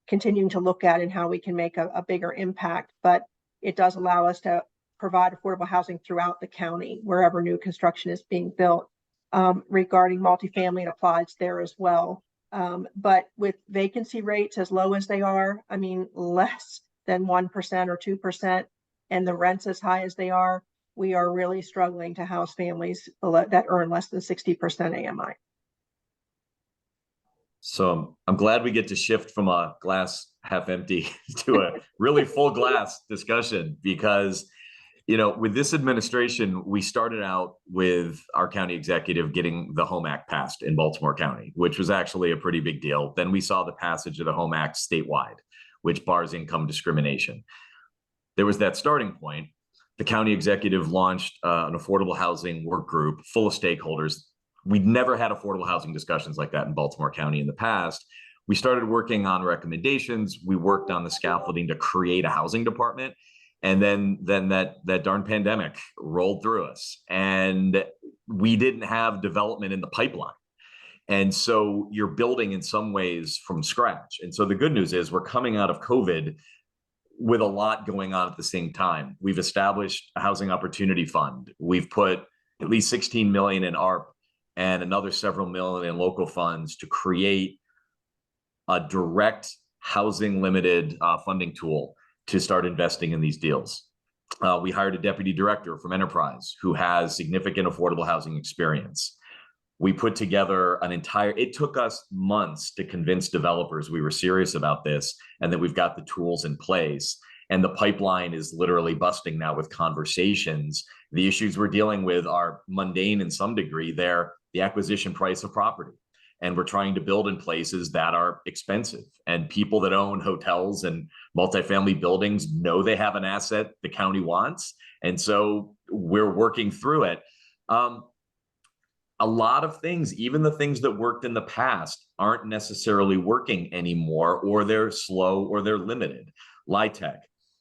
continuing to look at and how we can make a bigger impact. But it does allow us to provide affordable housing throughout the county, wherever new construction is being built. Regarding multifamily, it applies there as well. But with vacancy rates as low as they are, less than 1% or 2%, and the rents as high as they are, we are really struggling to house families that earn less than 60% AMI. So I'm glad we get to shift from a glass half empty to a really full glass discussion, because with this administration, we started out with our county executive getting the HOME Act passed in Baltimore County, which was actually a pretty big deal. Then we saw the passage of the HOME Act statewide, which bars income discrimination. there was that starting point. The county executive launched an affordable housing work group full of stakeholders. We'd never had affordable housing discussions like that in Baltimore County in the past. We started working on recommendations. We worked on the scaffolding to create a housing department. And then that darn pandemic rolled through us, and we didn't have development in the pipeline. And so you're building in some ways from scratch. And so the good news is we're coming out of COVID with a lot going on at the same time. We've established a housing opportunity fund. We've put at least 16 million in ARP and another several million in local funds to create a direct housing limited funding tool to start investing in these deals. We hired a deputy director from Enterprise who has significant affordable housing experience. We put together it took us months to convince developers we were serious about this and that we've got the tools in place. And the pipeline is literally busting now with conversations. The issues we're dealing with are mundane in some degree. They're the acquisition price of property. And we're trying to build in places that are expensive. And people that own hotels and multifamily buildings know they have an asset the county wants. And so we're working through it. A lot of things, even the things that worked in the past, aren't necessarily working anymore, or they're slow or they're limited. LIHTC,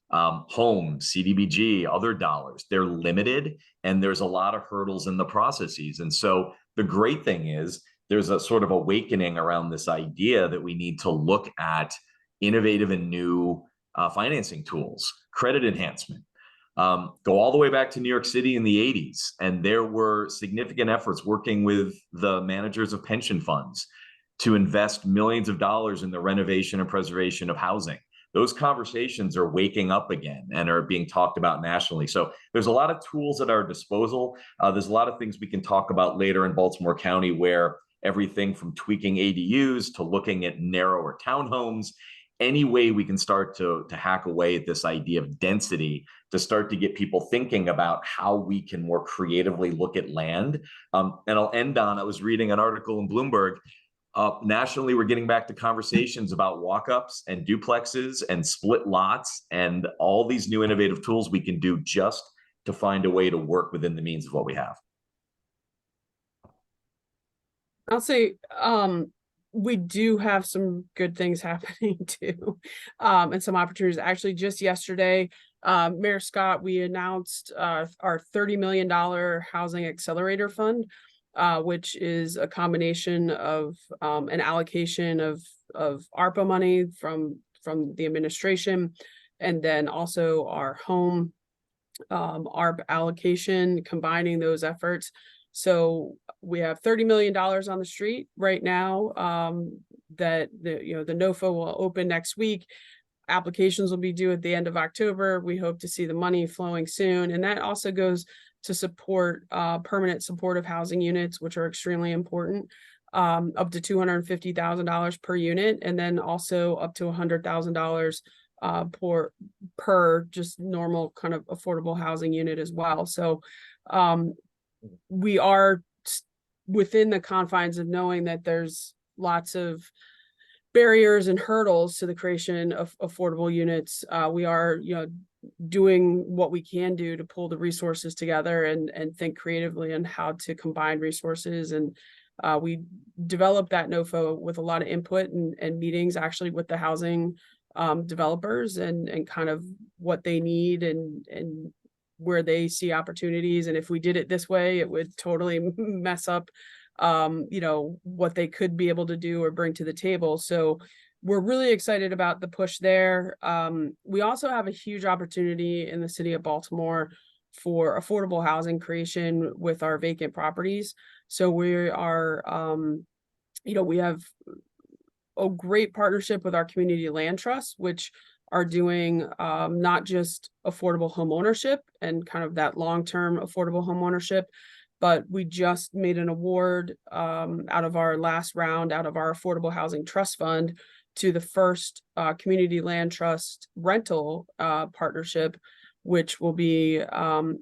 home, CDBG, other dollars, they're limited, and there's a lot of hurdles in the processes. And so the great thing is there's a sort of awakening around this idea that we need to look at innovative and new financing tools, credit enhancement. Go all the way back to New York City in the 80s, and there were significant efforts working with the managers of pension funds to invest millions of dollars in the renovation and preservation of housing. Those conversations are waking up again and are being talked about nationally. So there's a lot of tools at our disposal. There's a lot of things we can talk about later in Baltimore County, where everything from tweaking ADUs to looking at narrower townhomes, any way we can start to hack away at this idea of density, to start to get people thinking about how we can more creatively look at land. And I'll end on, I was reading an article in Bloomberg. Nationally, we're getting back to conversations about walk-ups and duplexes and split lots and all these new innovative tools we can do just to find a way to work within the means of what we have. I'll say, we do have some good things happening too, and some opportunities. Actually, just yesterday, Mayor Scott, we announced our $30 million housing accelerator fund, which is a combination of an allocation of ARPA money from the administration, and then also our home ARP allocation, combining those efforts. So we have $30 million on the street right now, that the NOFA will open next week. Applications will be due at the end of October. We hope to see the money flowing soon. And that also goes to support permanent supportive housing units, which are extremely important, up to $250,000 per unit, and then also up to $100,000 per just normal kind of affordable housing unit as well. So we are within the confines of knowing that there's lots of barriers and hurdles to the creation of affordable units. We are, doing what we can do to pull the resources together and think creatively on how to combine resources. And we developed that NOFA with a lot of input and meetings actually with the housing developers and kind of what they need and where they see opportunities. And if we did it this way, it would totally mess up, what they could be able to do or bring to the table. So we're really excited about the push there. We also have a huge opportunity in the city of Baltimore for affordable housing creation with our vacant properties. So we are, we have a great partnership with our community land trusts, which are doing not just affordable home ownership and kind of that long-term affordable home ownership, but we just made an award out of our last round, out of our Affordable Housing Trust Fund, to the first community land trust rental partnership, which will be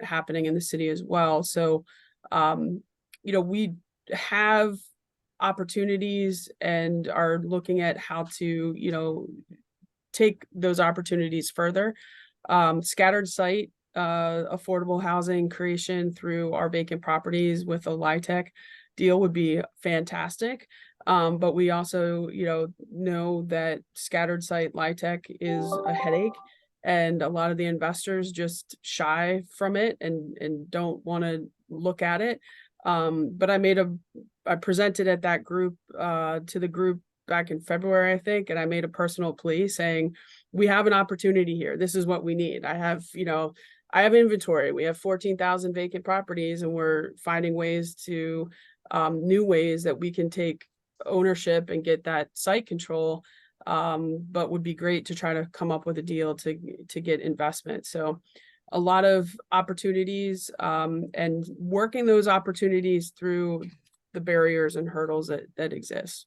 happening in the city as well. So, we have opportunities and are looking at how to, take those opportunities further. Scattered site affordable housing creation through our vacant properties with a LIHTC deal would be fantastic. But we also, know that scattered site LIHTC is a headache, and a lot of the investors just shy from it and don't want to look at it. But I presented at that group to the group back in February, I think, and I made a personal plea saying, we have an opportunity here. This is what we need. I have inventory. We have 14,000 vacant properties, and we're finding ways to new ways that we can take ownership and get that site control. But would be great to try to come up with a deal to get investment. So a lot of opportunities, and working those opportunities through the barriers and hurdles that exist.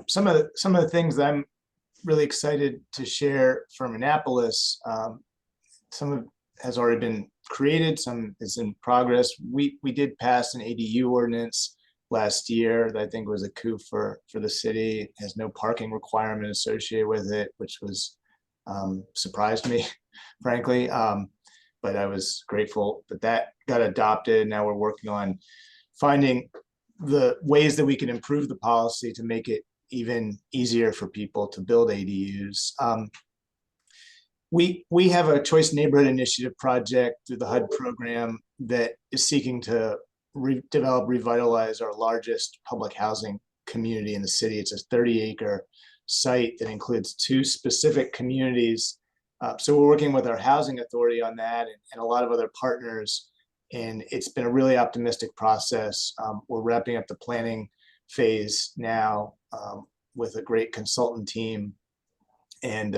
Some of the things that I'm really excited to share from Annapolis, some of has already been created, some is in progress. We did pass an ADU ordinance last year that I think was a coup for the city. It has no parking requirement associated with it, which was surprised me, frankly. But I was grateful that got adopted. Now we're working on finding the ways that we can improve the policy to make it even easier for people to build ADUs. We have a Choice Neighborhood Initiative project through the HUD program that is seeking to revitalize our largest public housing community in the city. It's a 30-acre site that includes 2 specific communities. So we're working with our housing authority on that and a lot of other partners. And it's been a really optimistic process. We're wrapping up the planning phase now with a great consultant team. And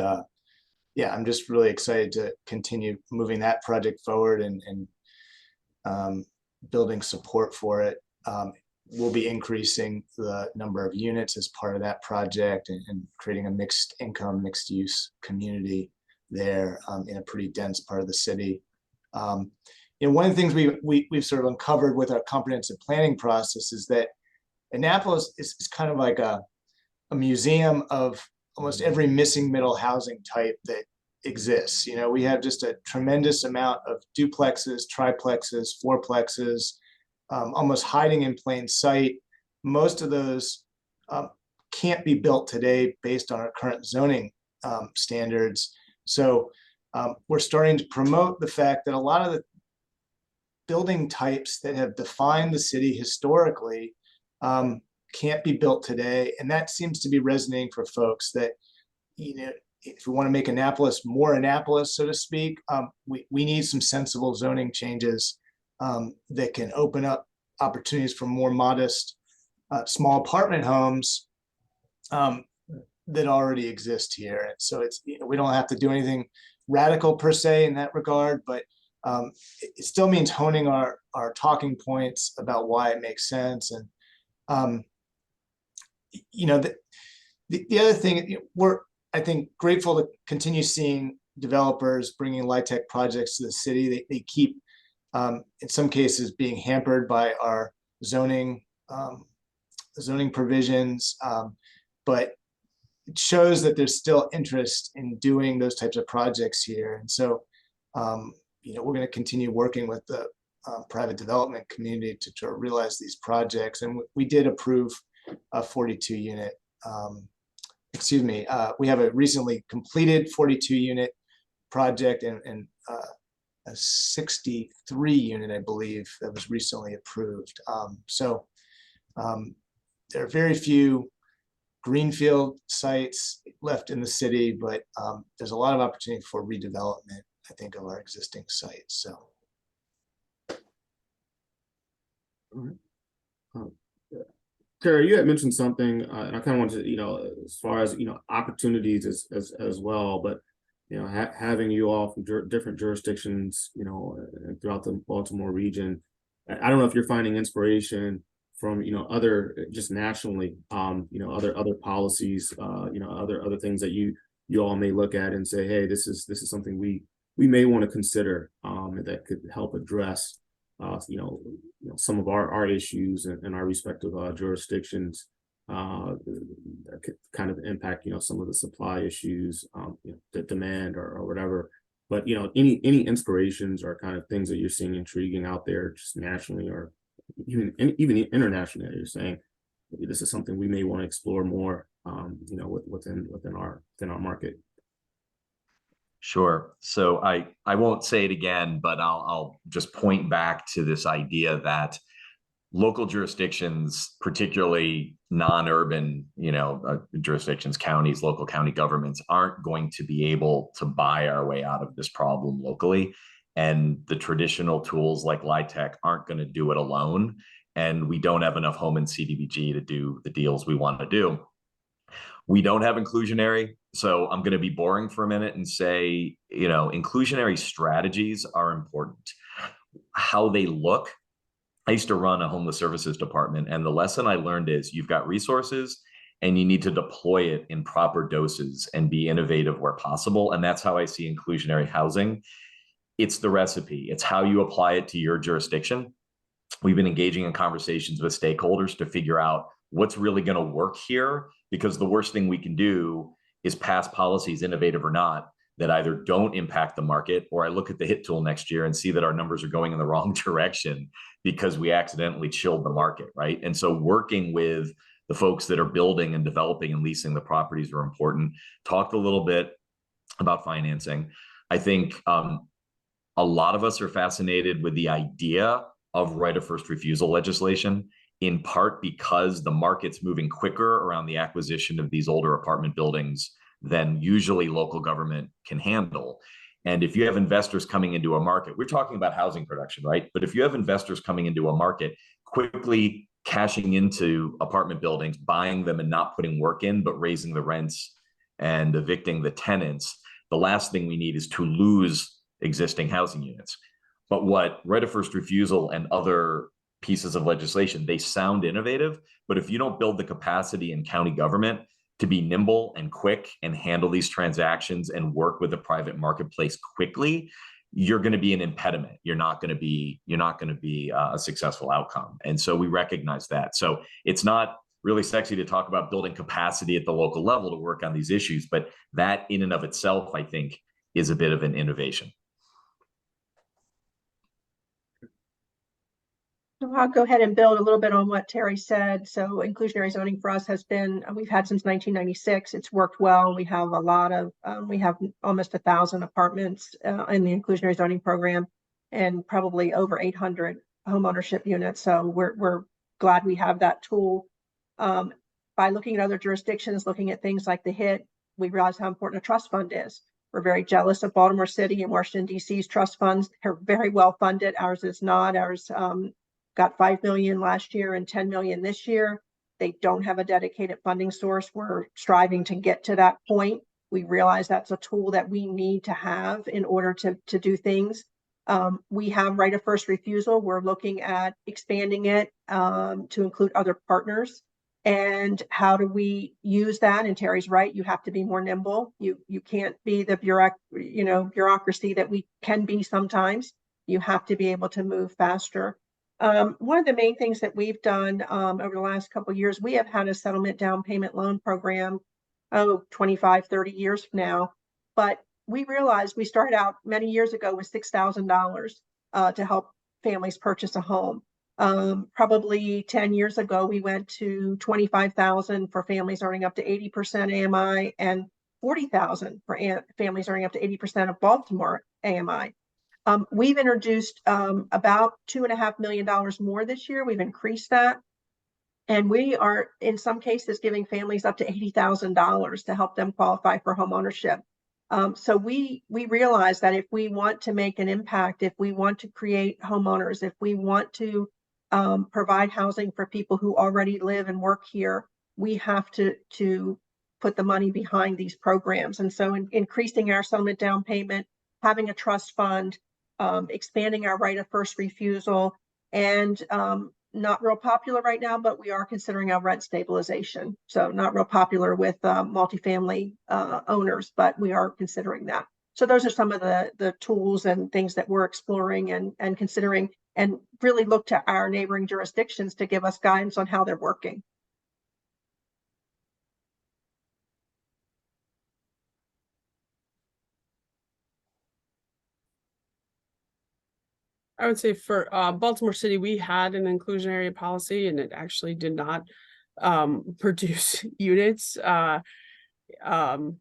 yeah, I'm just really excited to continue moving that project forward and building support for it. We'll be increasing the number of units as part of that project and creating a mixed income, mixed use community there in a pretty dense part of the city. One of the things we've sort of uncovered with our comprehensive planning process is that Annapolis is kind of like a museum of almost every missing middle housing type that exists. We have just a tremendous amount of duplexes, triplexes, fourplexes, almost hiding in plain sight. Most of those can't be built today based on our current zoning standards. So we're starting to promote the fact that a lot of the building types that have defined the city historically can't be built today. And that seems to be resonating for folks that, if we want to make Annapolis more Annapolis, so to speak, we need some sensible zoning changes that can open up opportunities for more modest, small apartment homes that already exist here. And so we don't have to do anything radical per se in that regard, but it still means honing our talking points about why it makes sense. And the other thing, we're, I think, grateful to continue seeing developers bringing LIHTC projects to the city. They keep, in some cases, being hampered by our zoning provisions, but it shows that there's still interest in doing those types of projects here. And so, we're going to continue working with the private development community to realize these projects. And we did approve a 42 unit. We have a recently completed 42 unit project and a 63 unit, I believe, that was recently approved. So there are very few greenfield sites left in the city, but there's a lot of opportunity for redevelopment, I think, of our existing sites. So. Terry, you had mentioned something, and I kind of wanted to, as far as, opportunities as well, but, having you all from different jurisdictions, throughout the Baltimore region, I don't know if you're finding inspiration from, other, just nationally, other policies, other things that you all may look at and say, hey, this is something we may want to consider that could help address some of our issues and our respective jurisdictions. that could kind of impact, some of the supply issues, the demand or whatever. But, any inspirations or kind of things that you're seeing intriguing out there, just nationally or even internationally, that you're saying maybe this is something we may want to explore more, within our market. Sure. So I won't say it again, but I'll just point back to this idea that local jurisdictions, particularly non-urban, jurisdictions, counties, local county governments, aren't going to be able to buy our way out of this problem locally. And the traditional tools like LIHTC aren't going to do it alone. And we don't have enough home and CDBG to do the deals we want to do. We don't have inclusionary. So I'm going to be boring for a minute and say, inclusionary strategies are important. How they look. I used to run a homeless services department, and the lesson I learned is you've got resources and you need to deploy it in proper doses and be innovative where possible. And that's how I see inclusionary housing. It's the recipe. It's how you apply it to your jurisdiction. We've been engaging in conversations with stakeholders to figure out what's really going to work here, because the worst thing we can do is pass policies, innovative or not, that either don't impact the market, or I look at the HIT tool next year and see that our numbers are going in the wrong direction because we accidentally chilled the market, right? And so working with the folks that are building and developing and leasing the properties are important. Talked a little bit about financing. I think a lot of us are fascinated with the idea of right of first refusal legislation, in part because the market's moving quicker around the acquisition of these older apartment buildings than usually local government can handle. And if you have investors coming into a market, we're talking about housing production, right? But if you have investors coming into a market, quickly cashing into apartment buildings, buying them and not putting work in, but raising the rents and evicting the tenants, the last thing we need is to lose existing housing units. But what right of first refusal and other pieces of legislation, they sound innovative, but if you don't build the capacity in county government to be nimble and quick and handle these transactions and work with the private marketplace quickly, you're going to be an impediment. You're not going to be a successful outcome. And so we recognize that. So it's not really sexy to talk about building capacity at the local level to work on these issues, but that in and of itself, I think, is a bit of an innovation. I'll go ahead and build a little bit on what Terry said. So inclusionary zoning for us has been, we've had since 1996. It's worked well. We have we have almost 1,000 apartments in the inclusionary zoning program, and probably over 800 home ownership units. So we're glad we have that tool. By looking at other jurisdictions, looking at things like the HIT, we realize how important a trust fund is. We're very jealous of Baltimore City and Washington, D.C.'s trust funds. They're very well funded. Ours is not. Ours got $5 million last year and $10 million this year. They don't have a dedicated funding source. We're striving to get to that point. We realize that's a tool that we need to have in order to do things. We have right of first refusal. We're looking at expanding it to include other partners. And how do we use that? And Terry's right. You have to be more nimble. You can't be the bureaucracy that we can be sometimes. You have to be able to move faster. One of the main things that we've done over the last couple of years, we have had a settlement down payment loan program, 25, 30 years from now. But we realized we started out many years ago with $6,000 to help families purchase a home. Probably 10 years ago, we went to $25,000 for families earning up to 80% AMI and $40,000 for families earning up to 80% of Baltimore AMI. We've introduced about $2.5 million more this year. We've increased that. And we are, in some cases, giving families up to $80,000 to help them qualify for home ownership. So we realize that if we want to make an impact, if we want to create homeowners, if we want to provide housing for people who already live and work here, we have to put the money behind these programs. And so increasing our settlement down payment, having a trust fund, expanding our right of first refusal, and not real popular right now, but we are considering our rent stabilization. So not real popular with multifamily owners, but we are considering that. So those are some of the tools and things that we're exploring and considering, and really look to our neighboring jurisdictions to give us guidance on how they're working. I would say for Baltimore City, we had an inclusionary policy and it actually did not produce units. Um,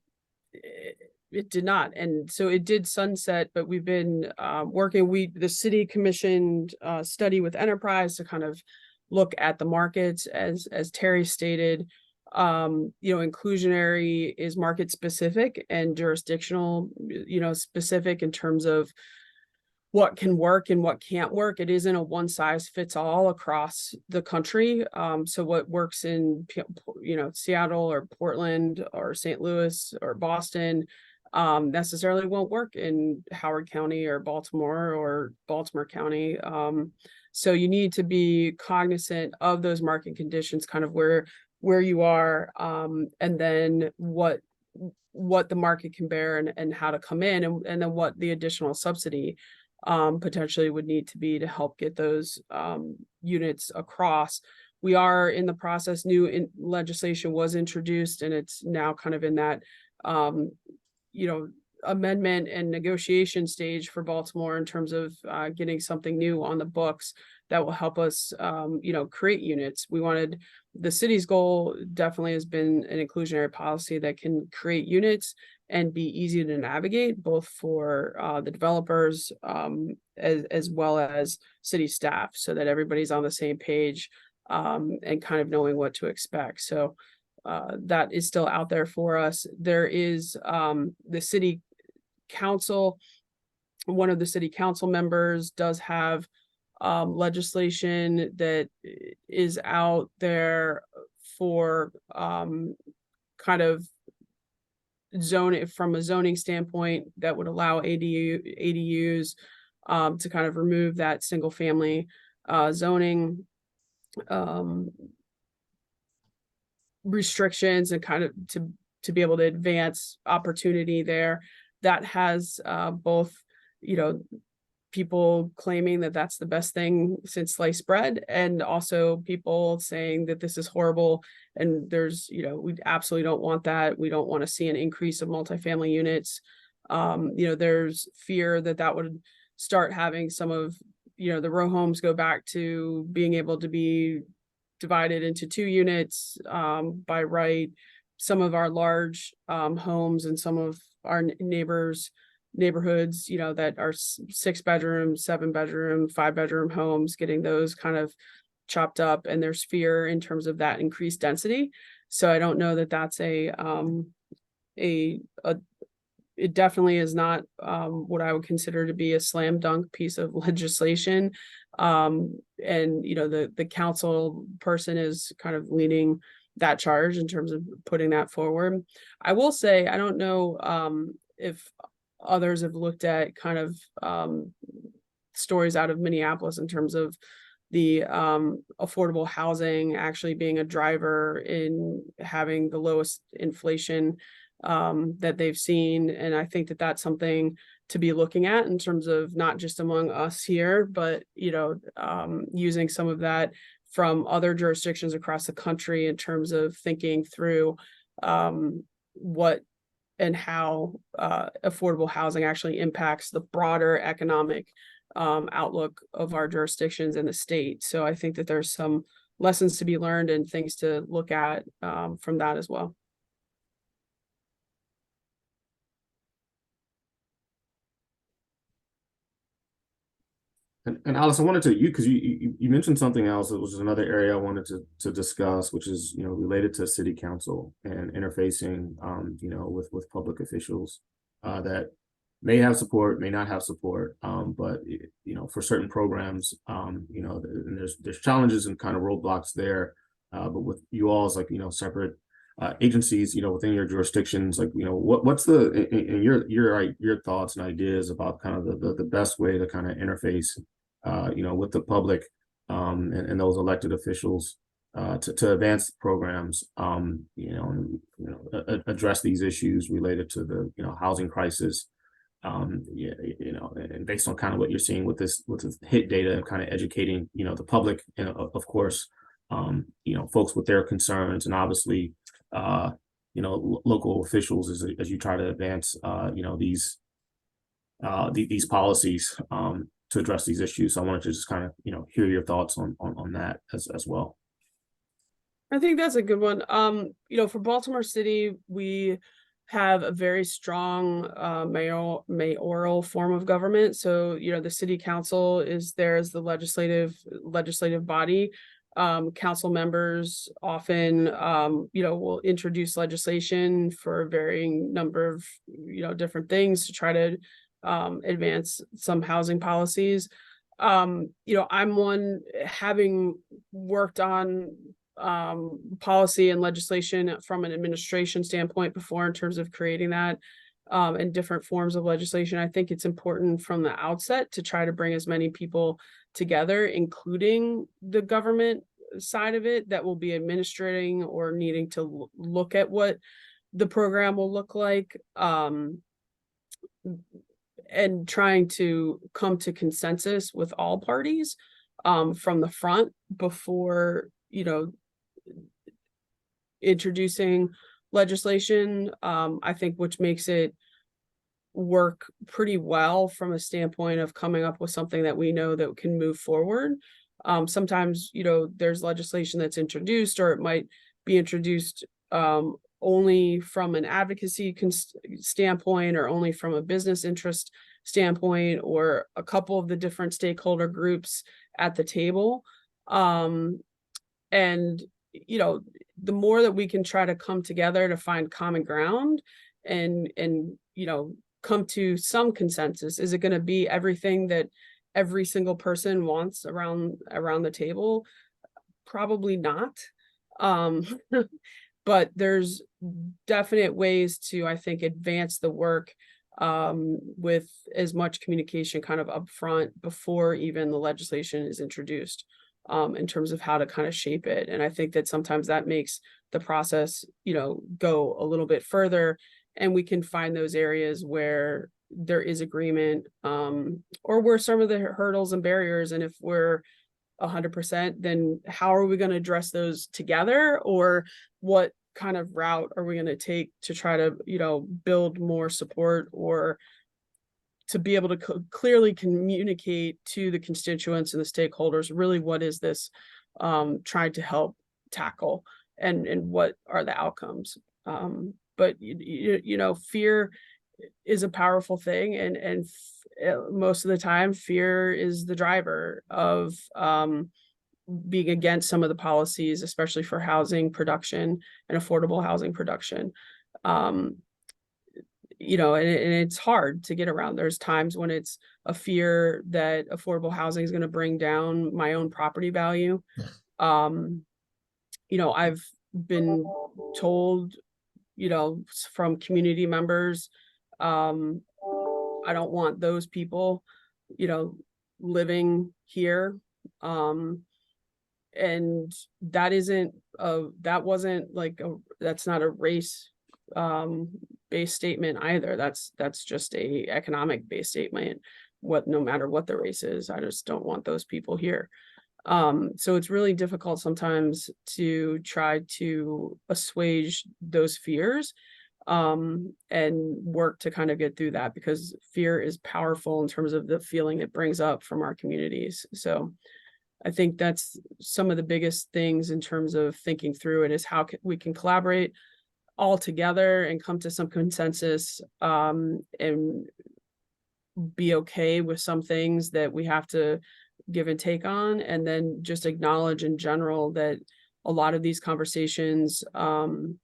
it did not, and so it did sunset, but we've been working, the city commissioned a study with Enterprise to kind of look at the markets as Terry stated. Inclusionary is market specific and jurisdictional, specific in terms of what can work and what can't work. It isn't a one size fits all across the country. So what works in, Seattle or Portland or St. Louis or Boston necessarily won't work in Howard County or Baltimore County. So you need to be cognizant of those market conditions, kind of where you are, and then what the market can bear and how to come in, and then what the additional subsidy potentially would need to be to help get those units across. We are in the process, legislation was introduced, and it's now kind of in that amendment and negotiation stage for Baltimore in terms of getting something new on the books that will help us create units. The city's goal definitely has been an inclusionary policy that can create units and be easy to navigate, both for the developers as well as city staff, so that everybody's on the same page and kind of knowing what to expect. So that is still out there for us. There is the city council. One of the city council members does have legislation that is out there for kind of zone from a zoning standpoint that would allow ADUs to kind of remove that single family zoning restrictions, and kind of to be able to advance opportunity there. That has both, people claiming that that's the best thing since sliced bread, and also people saying that this is horrible. And there's, we absolutely don't want that. We don't want to see an increase of multifamily units. There's fear that would start having some of, the row homes go back to being able to be divided into 2 units by right. Some of our large homes and some of our neighborhoods, that are 6-bedroom, 7-bedroom, 5-bedroom homes, getting those kind of chopped up, and there's fear in terms of that increased density. So I don't know that that's it definitely is not what I would consider to be a slam dunk piece of legislation. And the council person is kind of leading that charge in terms of putting that forward. I will say, I don't know if others have looked at kind of stories out of Minneapolis in terms of the affordable housing actually being a driver in having the lowest inflation that they've seen. And I think that that's something to be looking at in terms of not just among us here, but, using some of that from other jurisdictions across the country in terms of thinking through what and how affordable housing actually impacts the broader economic outlook of our jurisdictions in the state. So I think that there's some lessons to be learned and things to look at from that as well. And Alice, I wanted to because you mentioned something else, which is another area I wanted to discuss, which is related to city council and interfacing with public officials that may have support, may not have support, but for certain programs, and there's challenges and kind of roadblocks there, but with you all's separate agencies, within your jurisdictions, what's in your thoughts and ideas about kind of the best way to kind of interface with the public and those elected officials to advance programs, address these issues related to the housing crisis, and based on kind of what you're seeing with this HIT data and kind of educating the public and of course folks with their concerns, and obviously local officials as you try to advance these policies to address these issues. So I wanted to just kind of, hear your thoughts on that as well. I think that's a good one. For Baltimore City, we have a very strong mayoral form of government. So, the city council is there as the legislative body. Council members often, will introduce legislation for a varying number of, different things to try to advance some housing policies. I'm one, having worked on policy and legislation from an administration standpoint before in terms of creating that and different forms of legislation. I think it's important from the outset to try to bring as many people together, including the government side of it that will be administrating or needing to look at what the program will look like, and trying to come to consensus with all parties from the front before, introducing legislation, I think, which makes it work pretty well from a standpoint of coming up with something that we know that can move forward. Sometimes, there's legislation that's introduced, or it might be introduced only from an advocacy standpoint, or only from a business interest standpoint, or a couple of the different stakeholder groups at the table. And the more that we can try to come together to find common ground and come to some consensus. Is it going to be everything that every single person wants around the table? Probably not. But there's definite ways to, I think, advance the work with as much communication kind of upfront before even the legislation is introduced, in terms of how to kind of shape it. And I think that sometimes that makes the process, go a little bit further, and we can find those areas where there is agreement, or where some of the hurdles and barriers. And if we're 100%, then how are we going to address those together? Or what kind of route are we going to take to try to, build more support, or to be able to clearly communicate to the constituents and the stakeholders, really, what is this trying to help tackle, and what are the outcomes? But fear is a powerful thing, and most of the time, fear is the driver of being against some of the policies, especially for housing production and affordable housing production. And it's hard to get around. There's times when it's a fear that affordable housing is going to bring down my own property value. I've been told, from community members, I don't want those people, living here. And that's not a race based statement either. That's just a economic based statement. No matter what the race is, I just don't want those people here. So it's really difficult sometimes to try to assuage those fears, and work to kind of get through that, because fear is powerful in terms of the feeling it brings up from our communities. So I think that's some of the biggest things in terms of thinking through it, is how we can collaborate all together and come to some consensus, and be okay with some things that we have to give and take on, and then just acknowledge in general that a lot of these conversations,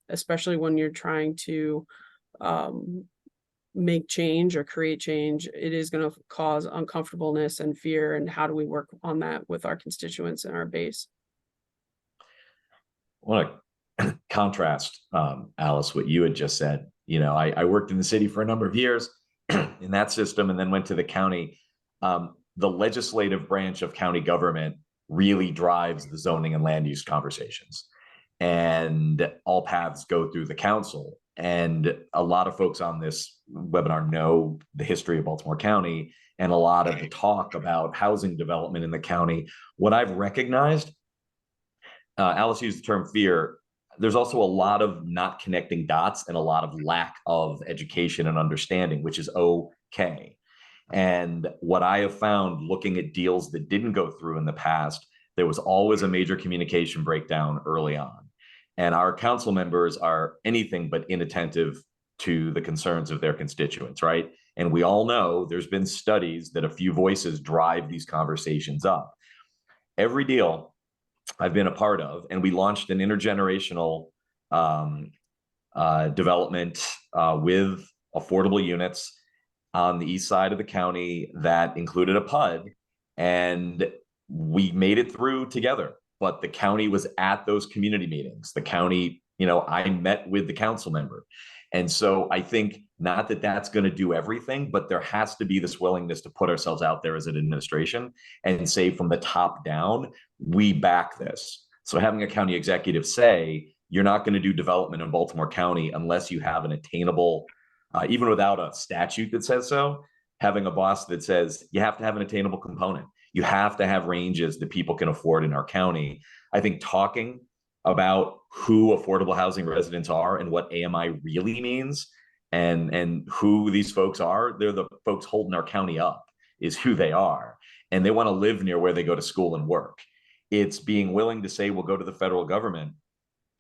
especially when you're trying to make change or create change, it is going to cause uncomfortableness and fear. And how do we work on that with our constituents and our base? I want to contrast, Alice, what you had just said. I worked in the city for a number of years in that system, and then went to the county. The legislative branch of county government really drives the zoning and land use conversations, and all paths go through the council. And a lot of folks on this webinar know the history of Baltimore County and a lot of the talk about housing development in the county. What I've recognized, Alice used the term fear. There's also a lot of not connecting dots and a lot of lack of education and understanding, which is okay. And what I have found looking at deals that didn't go through in the past, there was always a major communication breakdown early on. And our council members are anything but inattentive to the concerns of their constituents, right? And we all know there's been studies that a few voices drive these conversations up. Every deal I've been a part of, and we launched an intergenerational development with affordable units on the east side of the county that included a PUD, and we made it through together. But the county was at those community meetings. The county, I met with the council member. And so I think not that that's going to do everything, but there has to be this willingness to put ourselves out there as an administration and say from the top down, we back this. So having a county executive say, you're not going to do development in Baltimore County unless you have an attainable, even without a statute that says so, having a boss that says you have to have an attainable component. You have to have ranges that people can afford in our county. I think talking about who affordable housing residents are and what AMI really means and who these folks are, they're the folks holding our county up, is who they are. And they want to live near where they go to school and work. It's being willing to say, we'll go to the federal government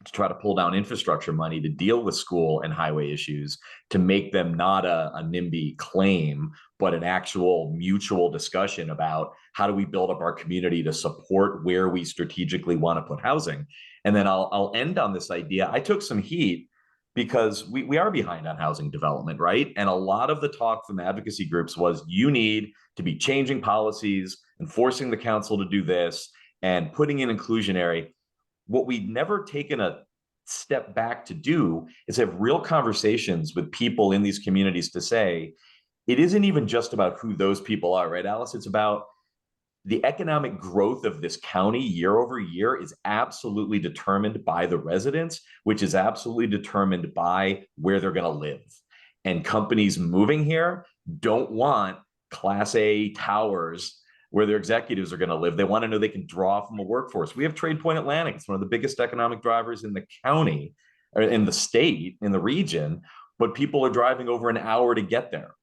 to try to pull down infrastructure money to deal with school and highway issues, to make them not a NIMBY claim, but an actual mutual discussion about how do we build up our community to support where we strategically want to put housing. And then I'll end on this idea. I took some heat because we are behind on housing development, right? And a lot of the talk from advocacy groups was you need to be changing policies and forcing the council to do this and putting in inclusionary. What we've never taken a step back to do is have real conversations with people in these communities to say, it isn't even just about who those people are, right, Alice? It's about the economic growth of this county year over year is absolutely determined by the residents, which is absolutely determined by where they're going to live. And companies moving here don't want Class A towers where their executives are going to live. They want to know they can draw from a workforce. We have Trade Point Atlantic. It's one of the biggest economic drivers in the county, or in the state, in the region, but people are driving over an hour to get there.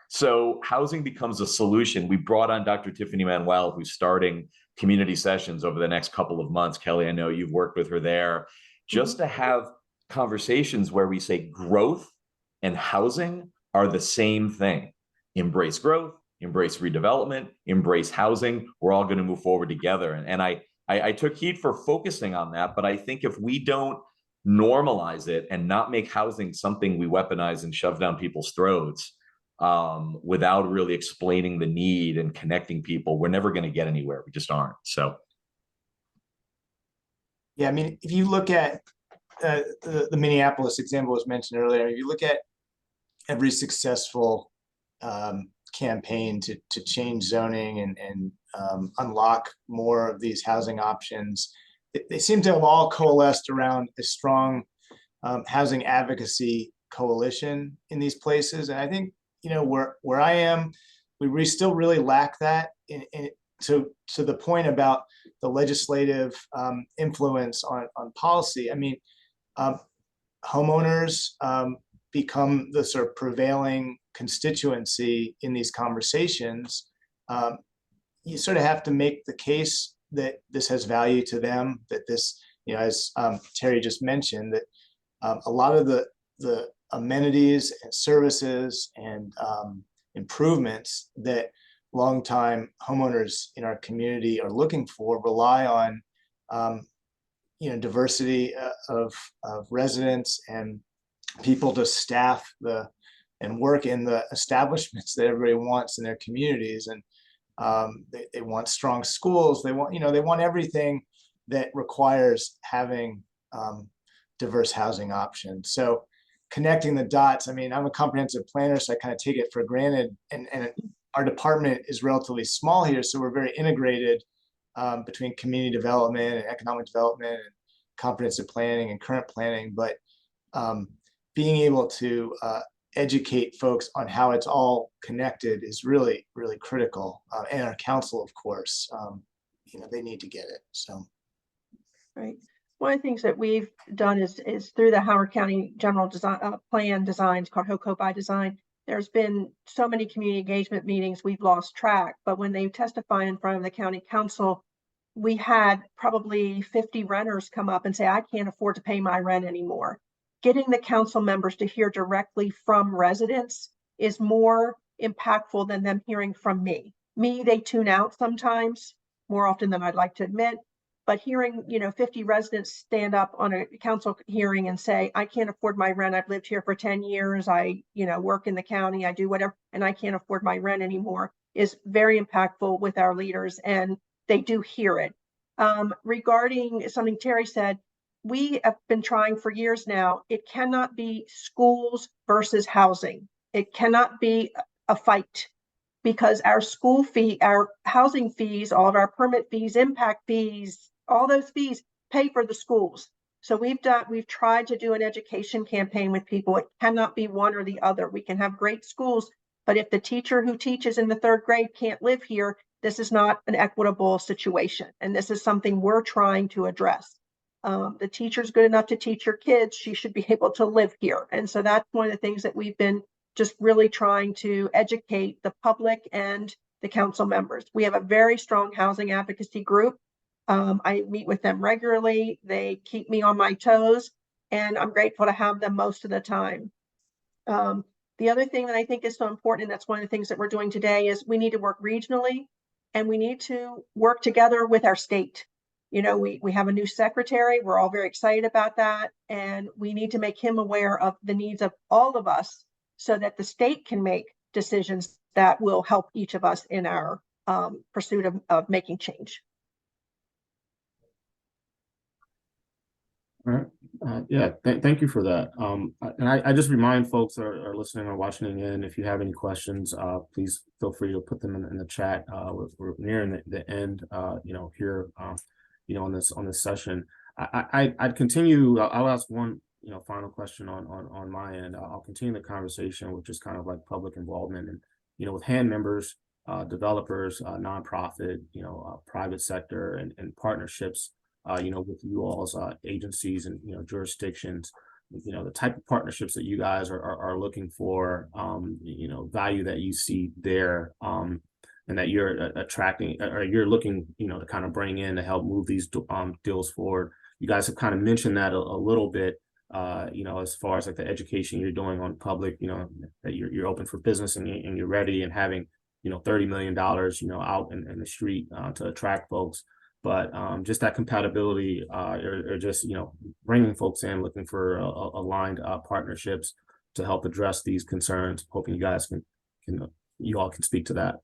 So housing becomes a solution. We brought on Dr. Tiffany Manuel, who's starting community sessions over the next couple of months. Kelly, I know you've worked with her there, just to have conversations where we say growth and housing are the same thing. Embrace growth, embrace redevelopment, embrace housing. We're all going to move forward together. And I took heat for focusing on that, but I think if we don't normalize it and not make housing something we weaponize and shove down people's throats, without really explaining the need and connecting people, we're never going to get anywhere. We just aren't. So, yeah, I mean, if you look at the Minneapolis example was mentioned earlier, if you look at every successful campaign to change zoning and unlock more of these housing options, they seem to have all coalesced around a strong housing advocacy coalition in these places. And I think, where I am, we still really lack that to the point about the legislative influence on policy. I mean, homeowners become the sort of prevailing constituency in these conversations. You sort of have to make the case that this has value to them, that this, as Terry just mentioned, that a lot of the amenities and services and improvements that longtime homeowners in our community are looking for rely on diversity of residents and people to staff and work in the establishments that everybody wants in their communities. And they want strong schools. They want everything that requires having diverse housing options. So connecting the dots, I mean, I'm a comprehensive planner, so I kind of take it for granted. And our department is relatively small here, so we're very integrated between community development and economic development and comprehensive planning and current planning. But being able to educate folks on how it's all connected is really, really critical. And our council, of course, they need to get it. So, right. One of the things that we've done is through the Howard County General Design Plan Designs called HOCO by Design. there's been so many community engagement meetings, we've lost track. But when they testify in front of the county council, we had probably 50 renters come up and say, I can't afford to pay my rent anymore. Getting the council members to hear directly from residents is more impactful than them hearing from me. They tune out sometimes, more often than I'd like to admit. But hearing, 50 residents stand up on a council hearing and say, I can't afford my rent. I've lived here for 10 years. I, work in the county, I do whatever, and I can't afford my rent anymore is very impactful with our leaders, and they do hear it. Regarding something Terry said, we have been trying for years now. It cannot be schools versus housing. It cannot be a fight, because our school fee, our housing fees, all of our permit fees, impact fees, all those fees pay for the schools. So we've tried to do an education campaign with people. It cannot be one or the other. We can have great schools, but if the teacher who teaches in the 3rd grade can't live here, this is not an equitable situation. And this is something we're trying to address. The teacher's good enough to teach your kids. She should be able to live here. And so that's one of the things that we've been just really trying to educate the public and the council members. We have a very strong housing advocacy group. I meet with them regularly. They keep me on my toes, and I'm grateful to have them most of the time. The other thing that I think is so important, and that's one of the things that we're doing today, is we need to work regionally, and we need to work together with our state. We have a new secretary. We're all very excited about that, and we need to make him aware of the needs of all of us, so that the state can make decisions that will help each of us in our pursuit of making change. All right. Yeah, thank you for that. And I just remind folks that are listening or watching in, if you have any questions, please feel free to put them in the chat. We're nearing the end, here, on this session. I'd continue. I'll ask one, final question on my end. I'll continue the conversation with just kind of like public involvement and, with hand members, developers, nonprofit, private sector and partnerships. With you all's agencies and jurisdictions, the type of partnerships that you guys are looking for, value that you see there, and that you're attracting or you're looking, to kind of bring in to help move these deals forward. You guys have kind of mentioned that a little bit, as far as like the education you're doing on public, that you're open for business and you're ready and having, $30 million, out in the street to attract folks. But just that compatibility, or just bringing folks in, looking for aligned partnerships to help address these concerns. Hoping you guys you all can speak to that.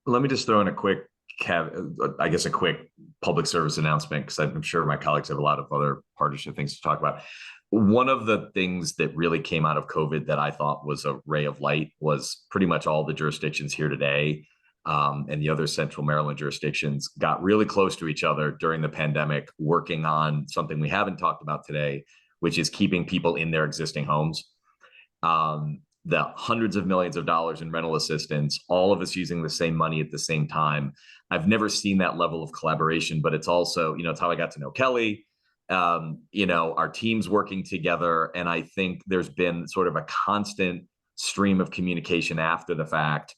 Let me just throw in a quick public service announcement, because I'm sure my colleagues have a lot of other partnership things to talk about. One of the things that really came out of COVID that I thought was a ray of light was pretty much all the jurisdictions here today, and the other Central Maryland jurisdictions got really close to each other during the pandemic, working on something we haven't talked about today, which is keeping people in their existing homes. The hundreds of millions of dollars in rental assistance, all of us using the same money at the same time. I've never seen that level of collaboration, but it's also, it's how I got to know Kelly, our teams working together. And I think there's been sort of a constant stream of communication after the fact,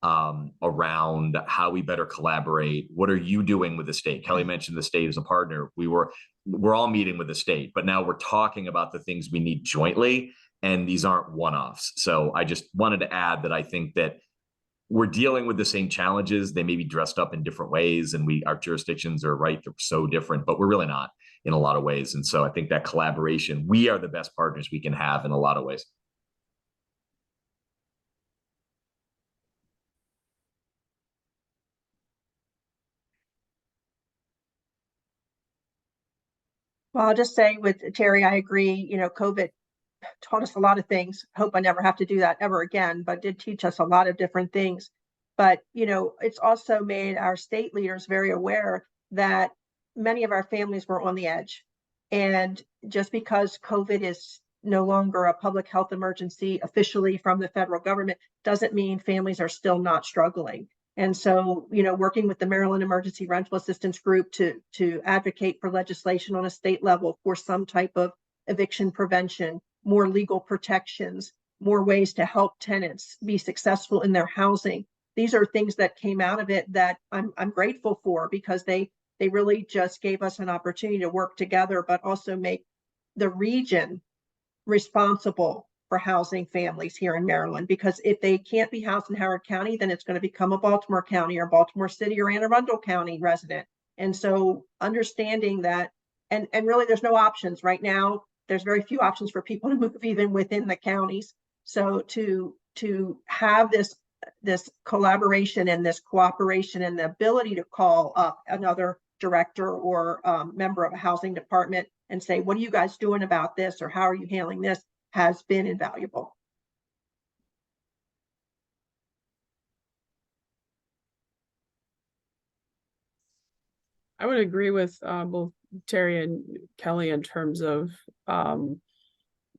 around how we better collaborate. What are you doing with the state? Kelly mentioned the state as a partner. We're all meeting with the state, but now we're talking about the things we need jointly. And these aren't one-offs. So I just wanted to add that I think that we're dealing with the same challenges. They may be dressed up in different ways, and our jurisdictions are they're so different, but we're really not in a lot of ways. And so I think that collaboration, we are the best partners we can have in a lot of ways. Well, I'll just say with Terry, I agree, COVID taught us a lot of things. Hope I never have to do that ever again, but did teach us a lot of different things. But, it's also made our state leaders very aware that many of our families were on the edge. And just because COVID is no longer a public health emergency officially from the federal government doesn't mean families are still not struggling. And so, working with the Maryland Emergency Rental Assistance Group to advocate for legislation on a state level for some type of eviction prevention, more legal protections, more ways to help tenants be successful in their housing. These are things that came out of it that I'm grateful for, because they really just gave us an opportunity to work together, but also make the region responsible for housing families here in Maryland. Because if they can't be housed in Howard County, then it's going to become a Baltimore County or Baltimore City or Anne Arundel County resident. And so understanding that, and really there's no options right now. There's very few options for people to move even within the counties. So to have this collaboration and this cooperation and the ability to call up another director or member of a housing department and say, what are you guys doing about this? Or how are you handling this? Has been invaluable. I would agree with both Terry and Kelly in terms of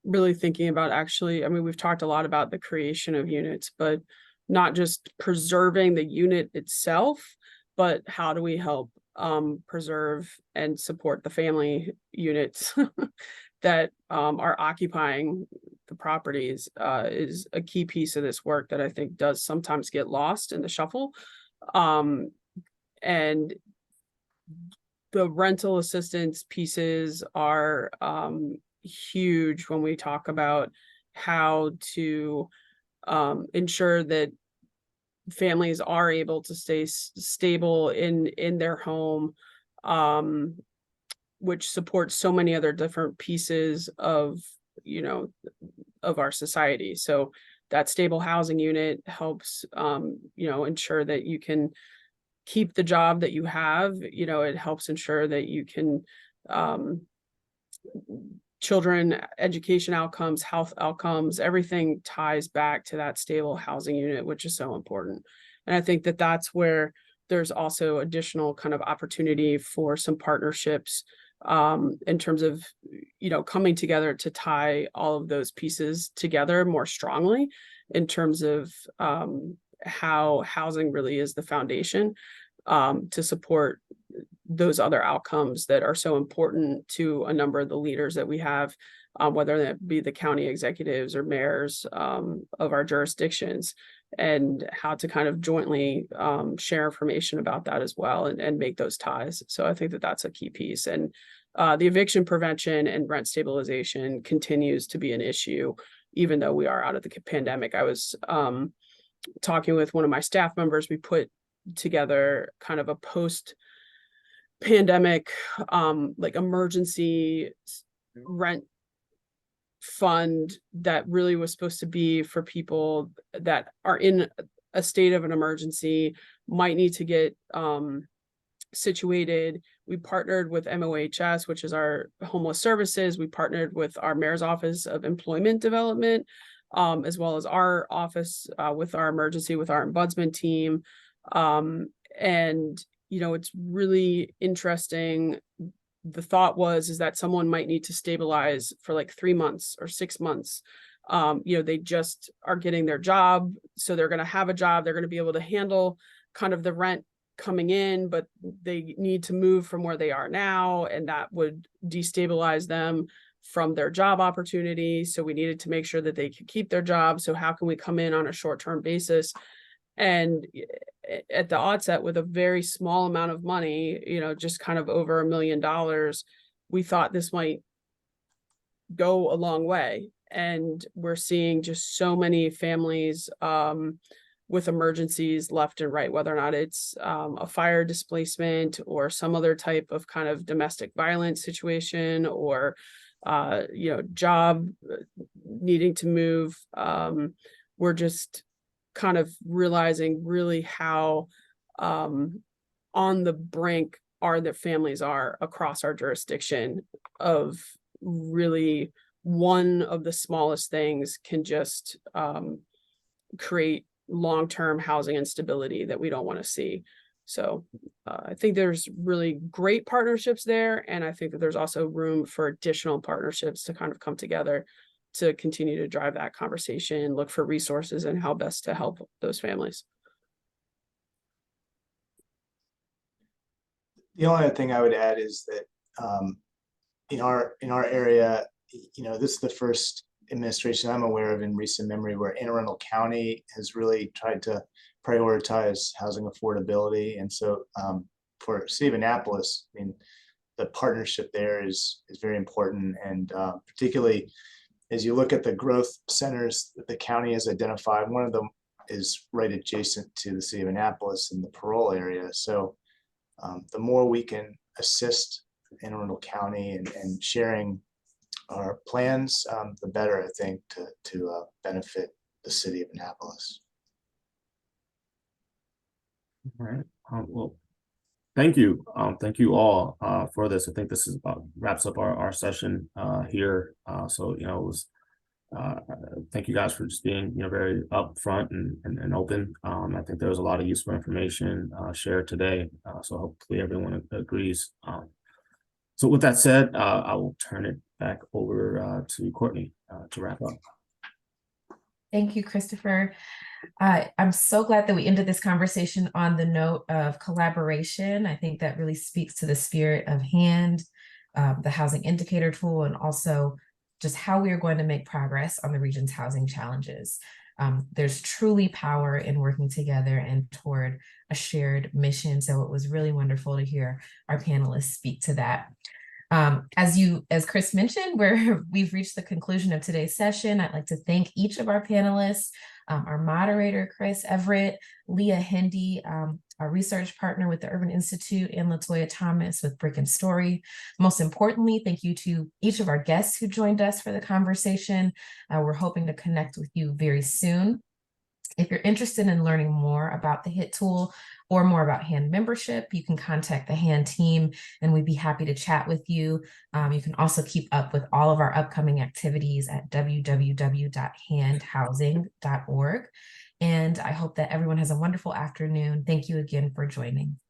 really thinking about, actually, I mean, we've talked a lot about the creation of units, but not just preserving the unit itself, but how do we help preserve and support the family units that are occupying the properties is a key piece of this work that I think does sometimes get lost in the shuffle. And the rental assistance pieces are huge when we talk about how to ensure that families are able to stay stable in their home, which supports so many other different pieces of, you know, of our society. So that stable housing unit helps, you know, ensure that you can keep the job that you have. You know, it helps ensure that you can, children, education outcomes, health outcomes, everything ties back to that stable housing unit, which is so important. And I think that that's where there's also additional kind of opportunity for some partnerships in terms of, you know, coming together to tie all of those pieces together more strongly in terms of how housing really is the foundation to support those other outcomes that are so important to a number of the leaders that we have, whether that be the county executives or mayors of our jurisdictions, and how to kind of jointly share information about that as well, and make those ties. So I think that that's a key piece. And the eviction prevention and rent stabilization continues to be an issue, even though we are out of the pandemic. I was talking with one of my staff members. We put together kind of a post-pandemic like emergency rent fund that really was supposed to be for people that are in a state of an emergency, might need to get situated. We partnered with MOHS, which is our homeless services. We partnered with our mayor's office of employment development, as well as our office with our emergency, with our ombudsman team. And, you know, it's really interesting. The thought is that someone might need to stabilize for like 3 months or 6 months. You know, they just are getting their job. So they're going to have a job. They're going to be able to handle kind of the rent coming in, but they need to move from where they are now. And that would destabilize them from their job opportunity. So we needed to make sure that they could keep their job. So how can we come in on a short-term basis? And at the onset, with a very small amount of money, you know, just kind of over $1 million, we thought this might go a long way. And we're seeing just so many families with emergencies left and right, whether or not it's a fire displacement or some other type of kind of domestic violence situation, or you know, job needing to move. We're just kind of realizing really how on the brink the families are across our jurisdiction, of really one of the smallest things can just create long-term housing instability that we don't want to see. So I think there's really great partnerships there. And I think that there's also room for additional partnerships to kind of come together to continue to drive that conversation, look for resources and how best to help those families. The only other thing I would add is that in our area, this is the first administration I'm aware of in recent memory where Anne Arundel County has really tried to prioritize housing affordability. And so for City of Annapolis, I mean, the partnership there is very important. And particularly as you look at the growth centers that the county has identified, one of them is right adjacent to the City of Annapolis in the Parole area. So the more we can assist Anne Arundel County and sharing our plans, the better, I think, to benefit the City of Annapolis. All right. Well, thank you. Thank you all for this. I think this is about wraps up our session here. So, it was thank you guys for just being, very upfront and open. I think there was a lot of useful information shared today. So hopefully everyone agrees. So with that said, I will turn it back over to Courtney to wrap up. Thank you, Christopher. I'm so glad that we ended this conversation on the note of collaboration. I think that really speaks to the spirit of HAND, the housing indicator tool, and also just how we are going to make progress on the region's housing challenges. There's truly power in working together and toward a shared mission. So it was really wonderful to hear our panelists speak to that. As Chris mentioned, we've reached the conclusion of today's session. I'd like to thank each of our panelists, our moderator, Chris Everett, Leah Hendy, our research partner with the Urban Institute, and Latoya Thomas with Brick and Story. Most importantly, thank you to each of our guests who joined us for the conversation. We're hoping to connect with you very soon. If you're interested in learning more about the HIT tool or more about HAND membership, you can contact the HAND team and we'd be happy to chat with you. You can also keep up with all of our upcoming activities at www.handhousing.org. And I hope that everyone has a wonderful afternoon. Thank you again for joining.